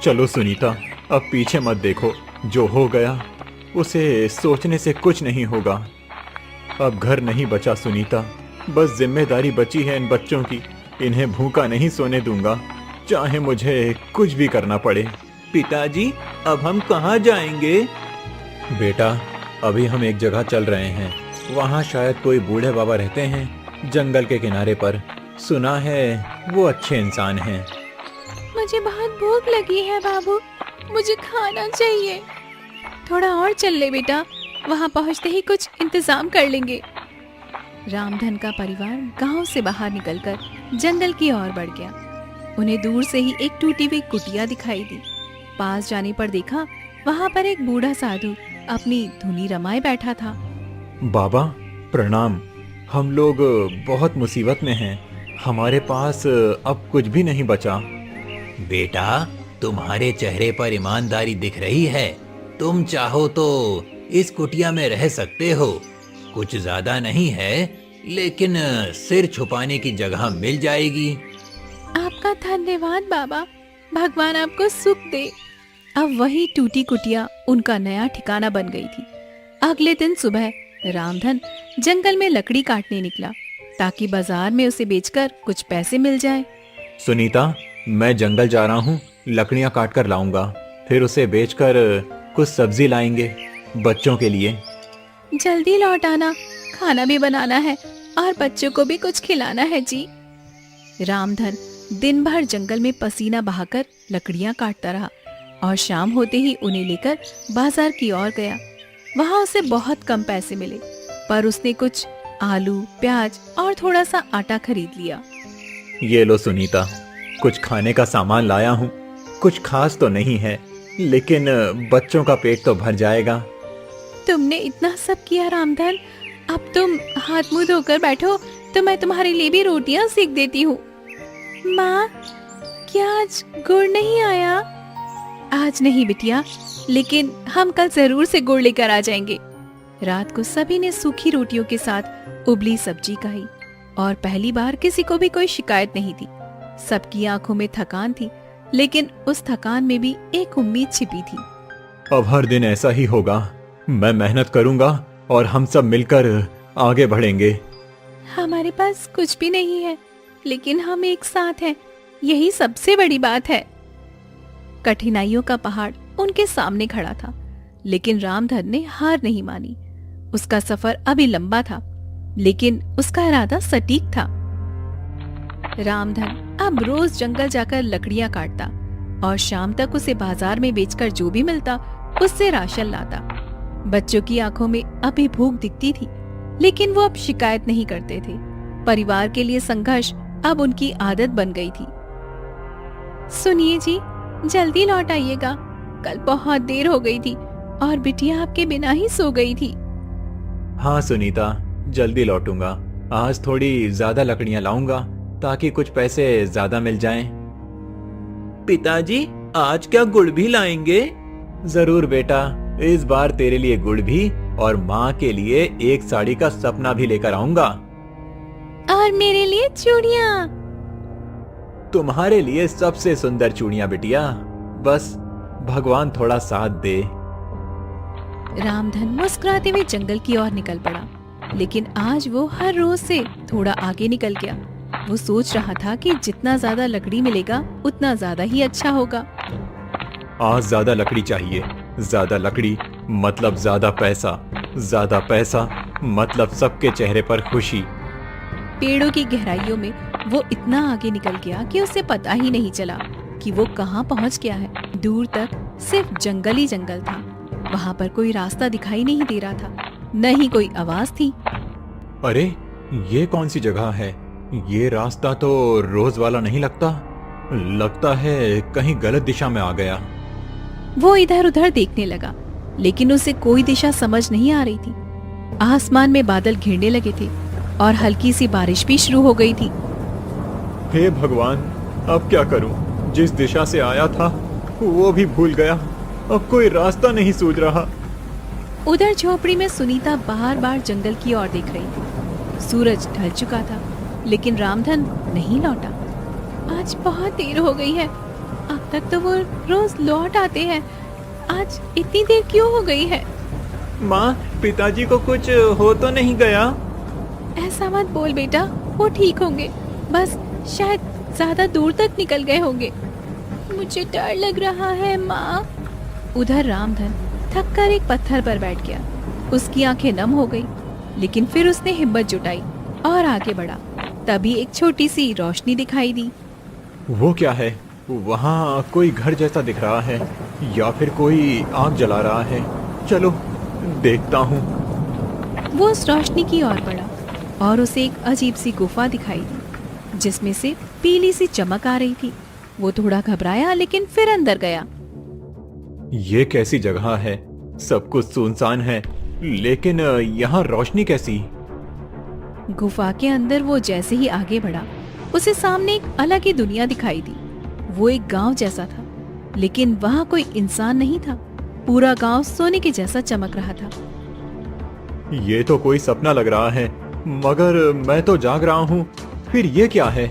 चलो सुनीता, अब पीछे मत देखो। जो हो गया उसे सोचने से कुछ नहीं होगा। अब घर नहीं बचा सुनीता, बस जिम्मेदारी बची है इन बच्चों की। इन्हें भूखा नहीं सोने दूंगा, चाहे मुझे कुछ भी करना पड़े। पिताजी, अब हम कहाँ जाएंगे? बेटा, अभी हम एक जगह चल रहे हैं। वहाँ शायद कोई बूढ़े बाबा रहते हैं, जंगल के किनारे पर। सुना है वो अच्छे इंसान हैं। मुझे बहुत भूख लगी है बाबू, मुझे खाना चाहिए। थोड़ा और चल ले बेटा, वहाँ पहुँचते ही कुछ इंतजाम कर लेंगे। रामधन का परिवार गांव से बाहर निकलकर जंगल की ओर बढ़ गया। उन्हें दूर से ही एक टूटी हुई कुटिया दिखाई दी। पास जाने पर देखा वहाँ पर एक बूढ़ा साधु अपनी धुनी रमाए बैठा था। बाबा प्रणाम, हम लोग बहुत मुसीबत में हैं। हमारे पास अब कुछ भी नहीं बचा। बेटा, तुम्हारे चेहरे पर ईमानदारी दिख रही है। तुम चाहो तो इस कुटिया में रह सकते हो। कुछ ज्यादा नहीं है, लेकिन सिर छुपाने की जगह मिल जाएगी। आपका धन्यवाद बाबा, भगवान आपको सुख दे। अब वही टूटी कुटिया उनका नया ठिकाना बन गई थी। अगले दिन सुबह रामधन जंगल में लकड़ी काटने निकला ताकि बाजार में उसे बेचकर कुछ पैसे मिल जाए। सुनीता, मैं जंगल जा रहा हूँ, लकड़ियाँ काट कर लाऊंगा, फिर उसे बेचकर कुछ सब्जी लाएंगे बच्चों के लिए। जल्दी लौट आना, खाना भी बनाना है और बच्चों को भी कुछ खिलाना है जी। रामधन दिन भर जंगल में पसीना बहाकर लकड़ियां काटता रहा और शाम होते ही उन्हें लेकर बाजार की ओर गया। वहां उसे बहुत कम पैसे मिले, पर उसने कुछ आलू, प्याज और थोड़ा सा आटा खरीद लिया। ये लो सुनीता, कुछ खाने का सामान लाया हूँ। कुछ खास तो नहीं है, लेकिन बच्चों का पेट तो भर जाएगा। तुमने इतना सब किया रामधन, अब तुम हाथ मुंह धोकर बैठो तो मैं तुम्हारे लिए भी रोटियां सेक देती हूँ। माँ, क्या आज गुड़ नहीं आया? आज नहीं बिटिया, लेकिन हम कल जरूर से गुड़ लेकर आ जाएंगे। रात को सभी ने सूखी रोटियों के साथ उबली सब्जी खाई और पहली बार किसी को भी कोई शिकायत नहीं थी। सबकी आंखों में थकान थी, लेकिन उस थकान में भी एक उम्मीद छिपी थी। अब हर दिन ऐसा ही होगा। मैं मेहनत करूंगा और हम सब मिलकर आगे बढ़ेंगे। हमारे पास कुछ भी नहीं है, लेकिन हम एक साथ हैं, यही सबसे बड़ी बात है। कठिनाइयों का पहाड़ उनके सामने खड़ा था, लेकिन रामधन ने हार नहीं मानी। उसका सफर अभी लंबा था, लेकिन उसका इरादा सटीक था। रामधन अब रोज जंगल जाकर लकड़ियां काटता और शाम तक उसे बाजार में बेचकर जो भी मिलता उससे राशन लाता। बच्चों की आंखों में अभी भूख दिखती थी, लेकिन वो अब शिकायत नहीं करते थे। परिवार के लिए संघर्ष अब उनकी आदत बन गई थी। सुनिए जी, जल्दी लौट आइएगा, कल बहुत देर हो गई थी और बिटिया आपके बिना ही सो गई थी। हाँ सुनीता, जल्दी लौटूंगा। आज थोड़ी ज्यादा लकड़ियां लाऊंगा ताकि कुछ पैसे ज्यादा मिल जाएं। पिताजी, आज क्या गुड़ भी लाएंगे? जरूर बेटा, इस बार तेरे लिए गुड़ भी और माँ के लिए एक साड़ी का सपना भी लेकर आऊंगा। और मेरे लिए चूड़ियाँ। तुम्हारे लिए सबसे सुंदर चूड़ियाँ बिटिया, बस भगवान थोड़ा साथ दे। रामधन मुस्कुराते हुए जंगल की ओर निकल पड़ा, लेकिन आज वो हर रोज से थोड़ा आगे निकल गया। वो सोच रहा था कि जितना ज्यादा लकड़ी मिलेगा उतना ज्यादा ही अच्छा होगा। आज ज्यादा लकड़ी चाहिए, ज्यादा लकड़ी मतलब ज्यादा पैसा मतलब सबके चेहरे पर खुशी। पेड़ों की गहराइयों में वो इतना आगे निकल गया कि उसे पता ही नहीं चला कि वो कहाँ पहुँच गया है। दूर तक सिर्फ जंगल ही जंगल था। वहाँ पर कोई रास्ता दिखाई नहीं दे रहा था, न ही कोई आवाज थी। अरे, ये कौन सी जगह है? ये रास्ता तो रोज वाला नहीं लगता है कहीं गलत दिशा में आ गया। वो इधर उधर देखने लगा, लेकिन उसे कोई दिशा समझ नहीं आ रही थी। आसमान में बादल घिरने लगे थे और हल्की सी बारिश भी शुरू हो गई थी। हे भगवान, अब क्या करूं? जिस दिशा से आया था वो भी भूल गया। अब कोई रास्ता नहीं सूझ रहा। उधर झोपड़ी में सुनीता बार बार जंगल की ओर देख रही थी। सूरज ढल चुका था, लेकिन रामधन नहीं लौटा। आज बहुत देर हो गई है, अब तक तो वो रोज लौट आते हैं, आज इतनी देर क्यों हो गई है? माँ, पिताजी को कुछ हो तो नहीं गया? ऐसा मत बोल बेटा, वो ठीक होंगे, बस शायद ज्यादा दूर तक निकल गए होंगे। मुझे डर लग रहा है माँ। उधर रामधन थक कर एक पत्थर पर बैठ गया। उसकी आंखें नम हो गई, लेकिन फिर उसने हिम्मत जुटाई और आगे बढ़ा। तभी एक छोटी सी रोशनी दिखाई दी। वो क्या है? वहाँ कोई घर जैसा दिख रहा है, या फिर कोई आग जला रहा है। चलो देखता हूँ। वो उस रोशनी की ओर बढ़ा और उसे एक अजीब सी गुफा दिखाई दी, जिसमें से पीली सी चमक आ रही थी। वो थोड़ा घबराया, लेकिन फिर अंदर गया। ये कैसी जगह है? सब कुछ सुनसान है, लेकिन यहाँ रोशनी कैसी? गुफा के अंदर वो जैसे ही आगे बढ़ा, उसे सामने एक अलग ही दुनिया दिखाई दी। वो एक गांव जैसा था, लेकिन वहाँ कोई इंसान नहीं था। पूरा गांव सोने के जैसा चमक रहा था। ये तो कोई सपना लग रहा है, मगर मैं तो जाग रहा हूँ। फिर ये क्या है?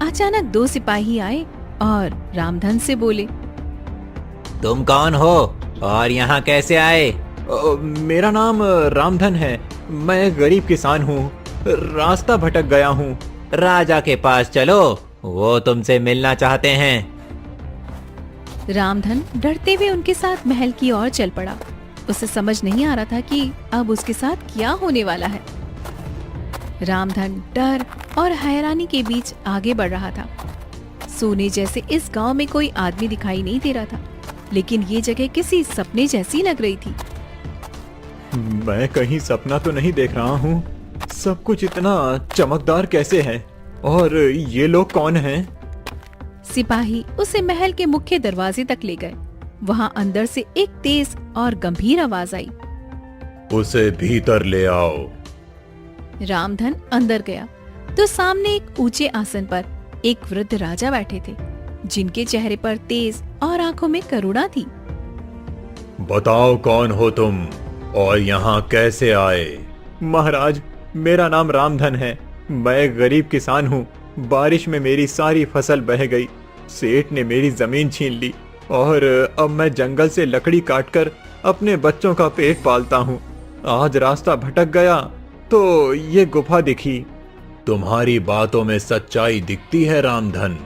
अचानक 2 सिपाही आए और रामधन से बोले, तुम कौन हो और यहाँ कैसे आए? मेरा नाम रामधन है। मैं गरीब किसान हूँ, रास्ता भटक गया हूँ। राजा के पास चलो, वो तुमसे मिलना चाहते हैं। रामधन डरते हुए उनके साथ महल की ओर चल पड़ा। उसे समझ नहीं आ रहा था कि अब उसके साथ क्या होने वाला है। रामधन डर और हैरानी के बीच आगे बढ़ रहा था। सोने जैसे इस गांव में कोई आदमी दिखाई नहीं दे रहा था, लेकिन ये जगह किसी सपने जैसी लग रही थी। मैं कहीं सपना तो नहीं देख रहा हूँ। सब कुछ इतना चमकदार कैसे है? और ये लोग कौन हैं? सिपाही उसे महल के मुख्य दरवाजे तक ले गए। वहाँ अंदर से एक तेज और गंभीर आवाज आई। उसे भीतर ले आओ। रामधन अंदर गया तो सामने एक ऊंचे आसन पर एक वृद्ध राजा बैठे थे, जिनके चेहरे पर तेज और आंखों में करुणा थी। बताओ कौन हो तुम और यहाँ कैसे आए? महाराज, मेरा नाम रामधन है। मैं गरीब किसान हूँ। बारिश में मेरी सारी फसल बह गई। सेठ ने मेरी जमीन छीन ली और अब मैं जंगल से लकड़ी काटकर अपने बच्चों का पेट पालता हूँ। आज रास्ता भटक गया तो ये गुफा दिखी। तुम्हारी बातों में सच्चाई दिखती है रामधन।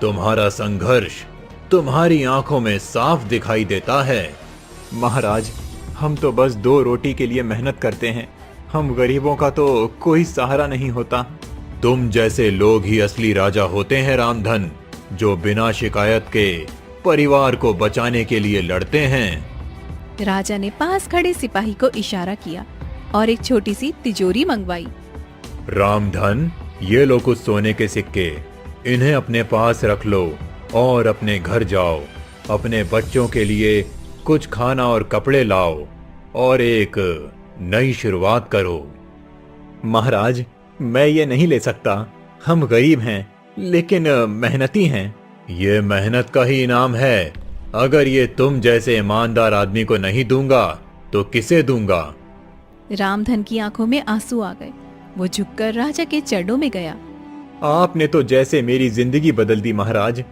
तुम्हारा संघर्ष तुम्हारी आंखों में साफ दिखाई देता है। महाराज, हम तो बस 2 रोटी के लिए मेहनत करते हैं। हम गरीबों का तो कोई सहारा नहीं होता। तुम जैसे लोग ही असली राजा होते हैं रामधन, जो बिना शिकायत के परिवार को बचाने के लिए लड़ते हैं। राजा ने पास खड़े सिपाही को इशारा किया और एक छोटी सी तिजोरी मंगवाई। रामधन, ये लो कुछ सोने के सिक्के। इन्हें अपने पास रख लो और अपने घर जाओ। अपने बच्चों के लिए कुछ खाना और कपड़े लाओ और एक नई शुरुआत करो। महाराज, मैं ये नहीं ले सकता। हम गरीब हैं, लेकिन मेहनती हैं। ये मेहनत का ही इनाम है। अगर ये तुम जैसे ईमानदार आदमी को नहीं दूंगा तो किसे दूंगा? रामधन की आंखों में आंसू आ गए। वो झुककर राजा के चरणों में गया। आपने तो जैसे मेरी जिंदगी बदल दी महाराज।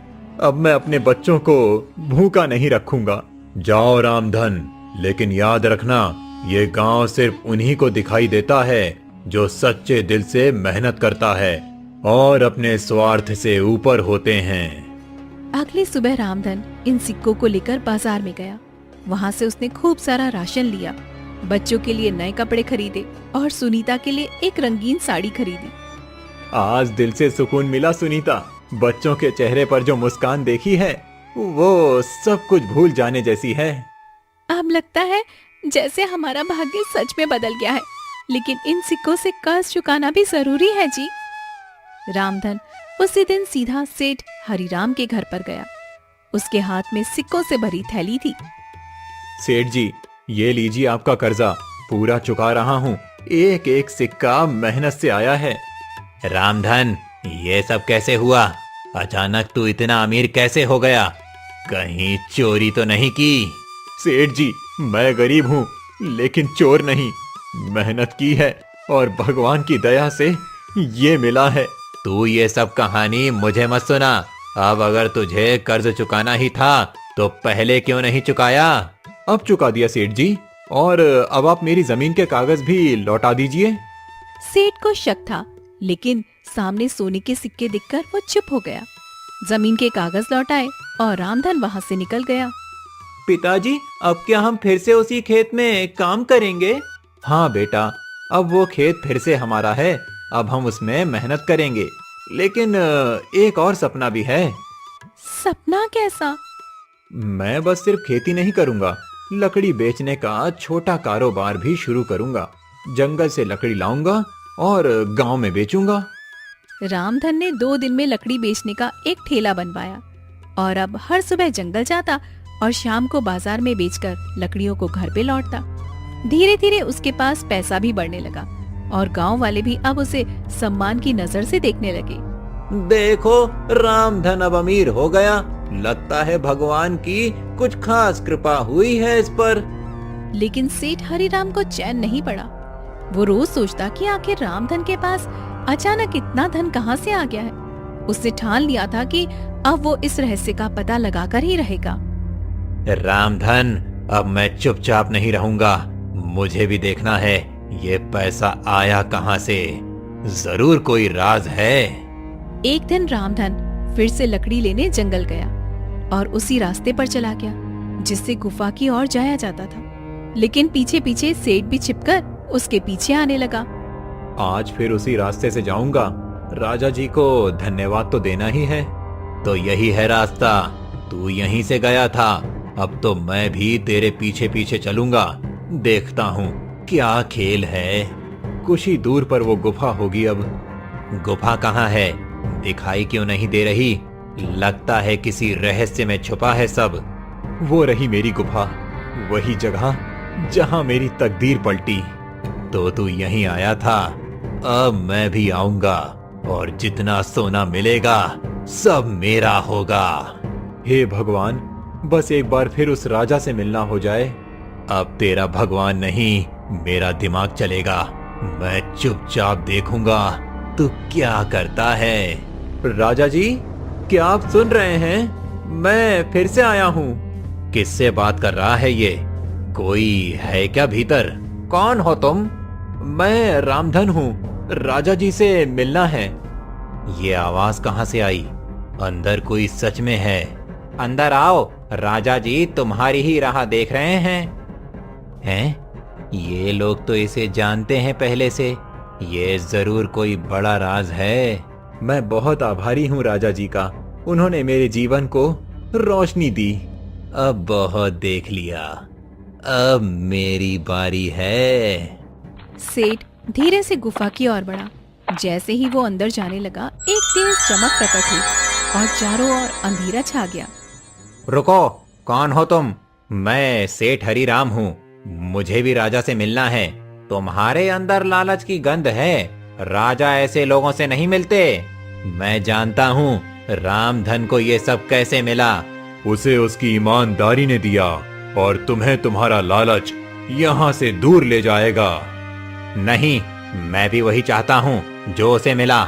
अब मैं अपने बच्चों को भूखा नहीं रखूंगा। जाओ रामधन, लेकिन याद रखना, ये गांव सिर्फ उन्हीं को दिखाई देता है जो सच्चे दिल से मेहनत करता है और अपने स्वार्थ से ऊपर होते हैं। अगली सुबह रामधन इन सिक्कों को लेकर बाजार में गया। वहाँ से उसने खूब सारा राशन लिया, बच्चों के लिए नए कपड़े खरीदे और सुनीता के लिए एक रंगीन साड़ी खरीदी। आज दिल से सुकून मिला सुनीता। बच्चों के चेहरे पर जो मुस्कान देखी है, वो सब कुछ भूल जाने जैसी है। अब लगता है जैसे हमारा भाग्य सच में बदल गया है, लेकिन इन सिक्कों से कर्ज चुकाना भी जरूरी है जी। रामधन उसी दिन सीधा सेठ हरिराम के घर पर गया। उसके हाथ में सिक्कों से भरी थैली थी। सेठ जी, ये लीजिए आपका कर्जा। पूरा चुका रहा हूँ। एक एक सिक्का मेहनत से आया है। रामधन, ये सब कैसे हुआ? अचानक तू इतना अमीर कैसे हो गया? कहीं चोरी तो नहीं की? सेठ जी, मैं गरीब हूँ, लेकिन चोर नहीं। मेहनत की है और भगवान की दया से ये मिला है। तू ये सब कहानी मुझे मत सुना। अब अगर तुझे कर्ज चुकाना ही था तो पहले क्यों नहीं चुकाया? अब चुका दिया सेठ जी, और अब आप मेरी जमीन के कागज भी लौटा दीजिए। सेठ को शक था, लेकिन सामने सोने के सिक्के दिखकर वो चुप हो गया। जमीन के कागज लौटाए और रामधन वहाँ से निकल गया। पिताजी, अब क्या हम फिर से उसी खेत में काम करेंगे? हाँ बेटा, अब वो खेत फिर से हमारा है। अब हम उसमें मेहनत करेंगे, लेकिन एक और सपना भी है। सपना कैसा? मैं बस सिर्फ खेती नहीं करूंगा, लकड़ी बेचने का छोटा कारोबार भी शुरू करूंगा। जंगल से लकड़ी लाऊंगा और गांव में बेचूंगा। रामधन ने 2 दिन में लकड़ी बेचने का एक ठेला बनवाया और अब हर सुबह जंगल जाता और शाम को बाजार में बेचकर लकड़ियों को घर पे लौटता। धीरे धीरे उसके पास पैसा भी बढ़ने लगा और गांव वाले भी अब उसे सम्मान की नजर से देखने लगे। देखो, रामधन अब अमीर हो गया। लगता है भगवान की कुछ खास कृपा हुई है इस पर। लेकिन सेठ हरिराम को चैन नहीं पड़ा। वो रोज सोचता कि आखिर रामधन के पास अचानक इतना धन कहाँ से आ गया है। उसने ठान लिया था कि अब वो इस रहस्य का पता लगाकर ही रहेगा। रामधन, अब मैं चुपचाप नहीं रहूंगा। मुझे भी देखना है ये पैसा आया कहाँ से। जरूर कोई राज है। एक दिन रामधन फिर से लकड़ी लेने जंगल गया और उसी रास्ते पर चला गया जिससे गुफा की ओर जाया जाता था। लेकिन पीछे पीछे सेठ भी छिपकर उसके पीछे आने लगा। आज फिर उसी रास्ते से जाऊंगा। राजा जी को धन्यवाद तो देना ही है। तो यही है रास्ता। तू यहीं से गया था, अब तो मैं भी तेरे पीछे पीछे चलूंगा। देखता हूँ क्या खेल है। कुछ ही दूर पर वो गुफा होगी। अब गुफा कहाँ है? दिखाई क्यों नहीं दे रही? लगता है किसी रहस्य में छुपा है सब। वो रही मेरी गुफा, वही जगह जहाँ मेरी तकदीर पलटी। तो तू यहीं आया था, अब मैं भी आऊंगा और जितना सोना मिलेगा सब मेरा होगा। हे भगवान, बस एक बार फिर उस राजा से मिलना हो जाए। अब तेरा भगवान नहीं, मेरा दिमाग चलेगा। मैं चुपचाप देखूंगा तू क्या करता है। राजा जी, क्या आप सुन रहे हैं? मैं फिर से आया हूँ। किससे बात कर रहा है ये? कोई है क्या भीतर? कौन हो तुम? मैं रामधन हूँ, राजा जी से मिलना है। ये आवाज कहाँ से आई? अंदर कोई सच में है? अंदर आओ, राजा जी तुम्हारी ही राह देख रहे हैं। हैं? ये लोग तो इसे जानते हैं पहले से। ये जरूर कोई बड़ा राज है। मैं बहुत आभारी हूँ राजा जी का। उन्होंने मेरे जीवन को रोशनी दी। अब बहुत देख लिया, अब मेरी बारी है। सेठ धीरे से गुफा की ओर बढ़ा। जैसे ही वो अंदर जाने लगा, एक तेज चमक प्रकट हुई और चारों ओर अंधेरा छा गया। रुको, कौन हो तुम? मैं सेठ हरिराम हूँ। मुझे भी राजा से मिलना है। तुम्हारे अंदर लालच की गंध है। राजा ऐसे लोगों से नहीं मिलते। मैं जानता हूँ रामधन को ये सब कैसे मिला। उसे उसकी ईमानदारी ने दिया और तुम्हें तुम्हारा लालच यहाँ से दूर ले जाएगा। नहीं, मैं भी वही चाहता हूँ जो उसे मिला।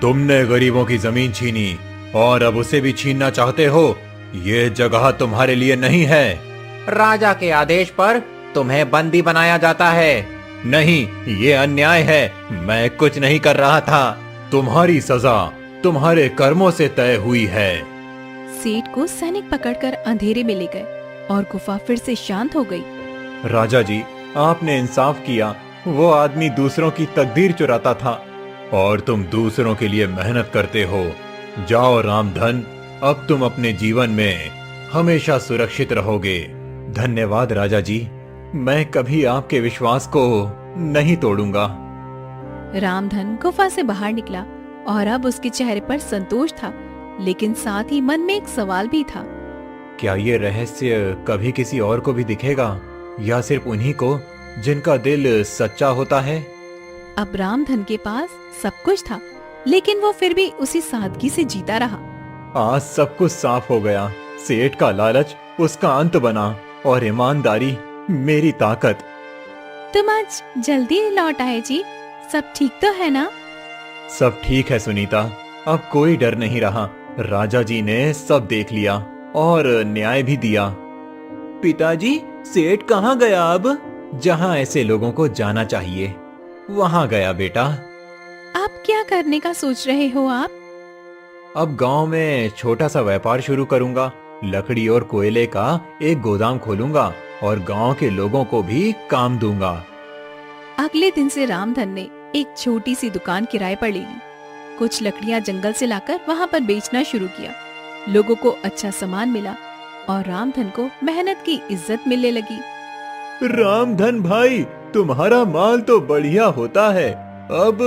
तुमने गरीबों की जमीन छीनी और अब उसे भी छीनना चाहते हो। ये जगह तुम्हारे लिए नहीं है। राजा के आदेश पर तुम्हें बंदी बनाया जाता है। नहीं, ये अन्याय है। मैं कुछ नहीं कर रहा था। तुम्हारी सजा तुम्हारे कर्मों से तय हुई है। सेठ को सैनिक पकड़कर अंधेरे में ले गए और गुफा फिर से शांत हो गई। राजा जी, आपने इंसाफ किया। वो आदमी दूसरों की तकदीर चुराता था और तुम दूसरों के लिए मेहनत करते हो। जाओ रामधन, अब तुम अपने जीवन में हमेशा सुरक्षित रहोगे। धन्यवाद राजा जी, मैं कभी आपके विश्वास को नहीं तोड़ूंगा। रामधन गुफा से बाहर निकला और अब उसके चेहरे पर संतोष था, लेकिन साथ ही मन में एक सवाल भी था। क्या ये रहस्य कभी किसी और को भी दिखेगा या सिर्फ उन्हीं को जिनका दिल सच्चा होता है? अब रामधन के पास सब कुछ था, लेकिन वो फिर भी उसी सादगी से जीता रहा। आज सब कुछ साफ हो गया। सेठ का लालच उसका अंत बना और ईमानदारी मेरी ताकत। तुम आज जल्दी लौट आए जी, सब ठीक तो है ना? सब ठीक है सुनीता, अब कोई डर नहीं रहा। राजा जी ने सब देख लिया और न्याय भी दिया। पिताजी, सेठ कहाँ गया? अब जहाँ ऐसे लोगों को जाना चाहिए वहाँ गया बेटा। आप क्या करने का सोच रहे हो आप? अब गांव में छोटा सा व्यापार शुरू करूंगा। लकड़ी और कोयले का एक गोदाम खोलूंगा और गांव के लोगों को भी काम दूंगा। अगले दिन से रामधन ने एक छोटी सी दुकान किराए पर ले ली। कुछ लकड़ियां जंगल से लाकर वहां पर बेचना शुरू किया। लोगों को अच्छा सामान मिला और रामधन को मेहनत की इज्जत मिलने लगी। रामधन भाई, तुम्हारा माल तो बढ़िया होता है। अब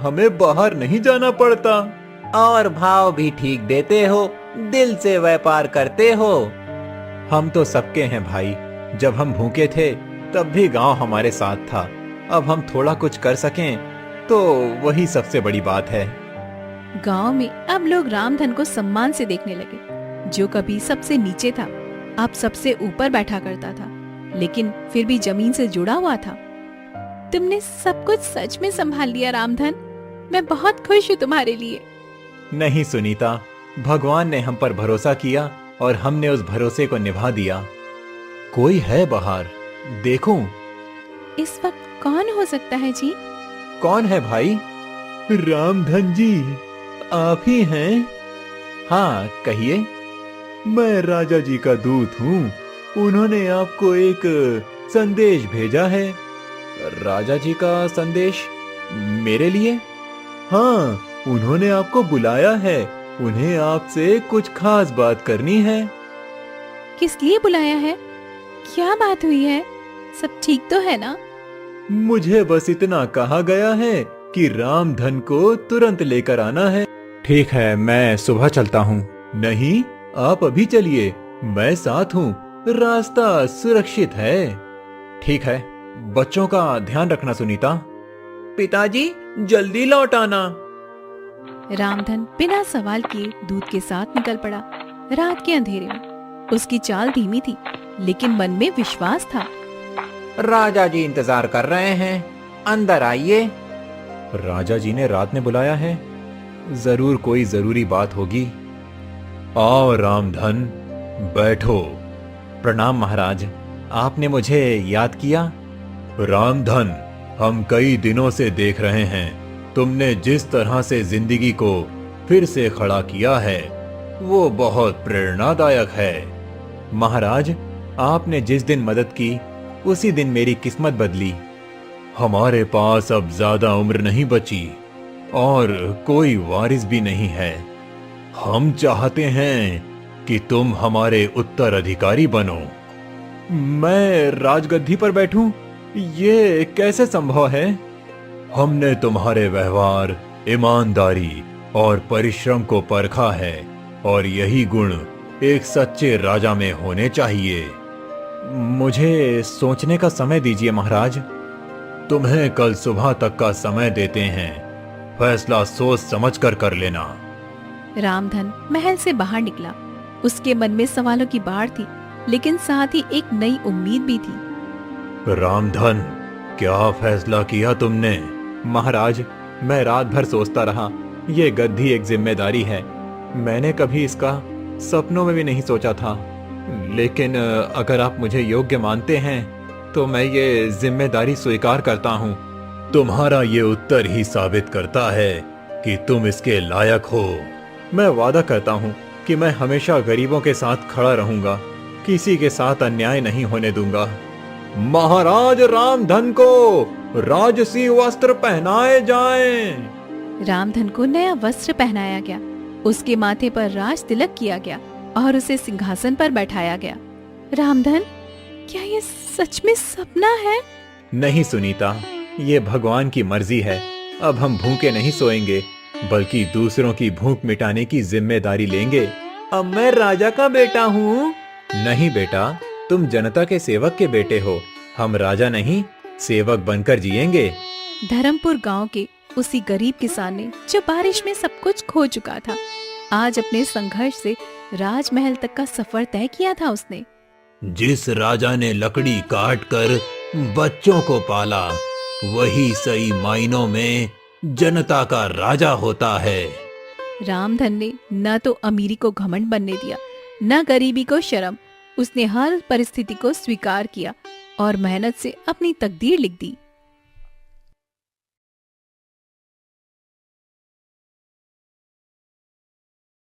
हमें बाहर नहीं जाना पड़ता। और भाव भी ठीक देते हो, दिल से व्यापार करते हो। हम तो सबके हैं भाई। जब हम भूखे थे तब भी गांव हमारे साथ था। अब हम थोड़ा कुछ कर सकें तो वही सबसे बड़ी बात है। गांव में अब लोग रामधन को सम्मान से देखने लगे। जो कभी सबसे नीचे था अब सबसे ऊपर बैठा करता था, लेकिन फिर भी जमीन से जुड़ा हुआ था। तुमने सब कुछ सच में संभाल लिया रामधन। मैं बहुत खुश हूँ तुम्हारे लिए। नहीं सुनीता, भगवान ने हम पर भरोसा किया और हमने उस भरोसे को निभा दिया। कोई है बाहर, देखूं। इस वक्त कौन हो सकता है जी? कौन है भाई? रामधन जी, आप ही हैं? हाँ, कहिए। मैं राजा जी का दूत हूँ। उन्होंने आपको एक संदेश भेजा है। राजा जी का संदेश? मेरे लिए? हाँ, उन्होंने आपको बुलाया है। उन्हें आपसे कुछ खास बात करनी है। किस लिए बुलाया है? क्या बात हुई है? सब ठीक तो है ना? मुझे बस इतना कहा गया है कि रामधन को तुरंत लेकर आना है। ठीक है, मैं सुबह चलता हूँ। नहीं, आप अभी चलिए, मैं साथ हूँ। रास्ता सुरक्षित है। ठीक है, बच्चों का ध्यान रखना सुनीता। पिताजी, जल्दी लौट आना। रामधन बिना सवाल किए दूत के साथ निकल पड़ा। रात के अंधेरे में उसकी चाल धीमी थी, लेकिन मन में विश्वास था। राजा जी इंतजार कर रहे हैं, अंदर आइए। राजा जी ने रात में बुलाया है, जरूर कोई जरूरी बात होगी। आओ रामधन, बैठो। प्रणाम महाराज, आपने मुझे याद किया? रामधन, हम कई दिनों से देख रहे हैं तुमने जिस तरह से जिंदगी को फिर से खड़ा किया है वो बहुत प्रेरणादायक है। महाराज, आपने जिस दिन मदद की उसी दिन मेरी किस्मत बदली। हमारे पास अब ज्यादा उम्र नहीं बची और कोई वारिस भी नहीं है। हम चाहते हैं कि तुम हमारे उत्तराधिकारी बनो। मैं राजगद्दी पर बैठूं? ये कैसे संभव है? हमने तुम्हारे व्यवहार, ईमानदारी और परिश्रम को परखा है और यही गुण एक सच्चे राजा में होने चाहिए। मुझे सोचने का समय दीजिए महाराज। तुम्हें कल सुबह तक का समय देते हैं, फैसला सोच समझ कर लेना। रामधन महल से बाहर निकला। उसके मन में सवालों की बाढ़ थी, लेकिन साथ ही एक नई उम्मीद भी थी। रामधन, क्या फैसला किया तुमने? महाराज, मैं रात भर सोचता रहा। ये गद्दी एक जिम्मेदारी है। मैंने कभी इसका सपनों में भी नहीं सोचा था, लेकिन अगर आप मुझे योग्य मानते हैं तो मैं ये जिम्मेदारी स्वीकार करता हूँ। तुम्हारा ये उत्तर ही साबित करता है कि तुम इसके लायक हो। मैं वादा करता हूँ कि मैं हमेशा गरीबों के साथ खड़ा रहूंगा, किसी के साथ अन्याय नहीं होने दूंगा। महाराज रामधन को राजसी वस्त्र पहनाए जाएं। रामधन को नया वस्त्र पहनाया गया। उसके माथे पर राज तिलक किया गया और उसे सिंहासन पर बैठाया गया। रामधन, क्या ये सच में सपना है? नहीं सुनीता, ये भगवान की मर्जी है। अब हम भूखे नहीं सोएंगे, बल्कि दूसरों की भूख मिटाने की जिम्मेदारी लेंगे। अब मैं राजा का बेटा हूँ। नहीं बेटा, तुम जनता के सेवक के बेटे हो। हम राजा नहीं, सेवक बनकर जिएंगे। धर्मपुर गांव के उसी गरीब किसान ने जो बारिश में सब कुछ खो चुका था, आज अपने संघर्ष से राजमहल तक का सफर तय किया था उसने। जिस राजा ने लकड़ी काट कर बच्चों को पाला, वही सही मायनों में जनता का राजा होता है। रामधन ने न तो अमीरी को घमंड बनने दिया, न गरीबी को शर्म। उसने हर परिस्थिति को स्वीकार किया और मेहनत से अपनी तकदीर लिख दी।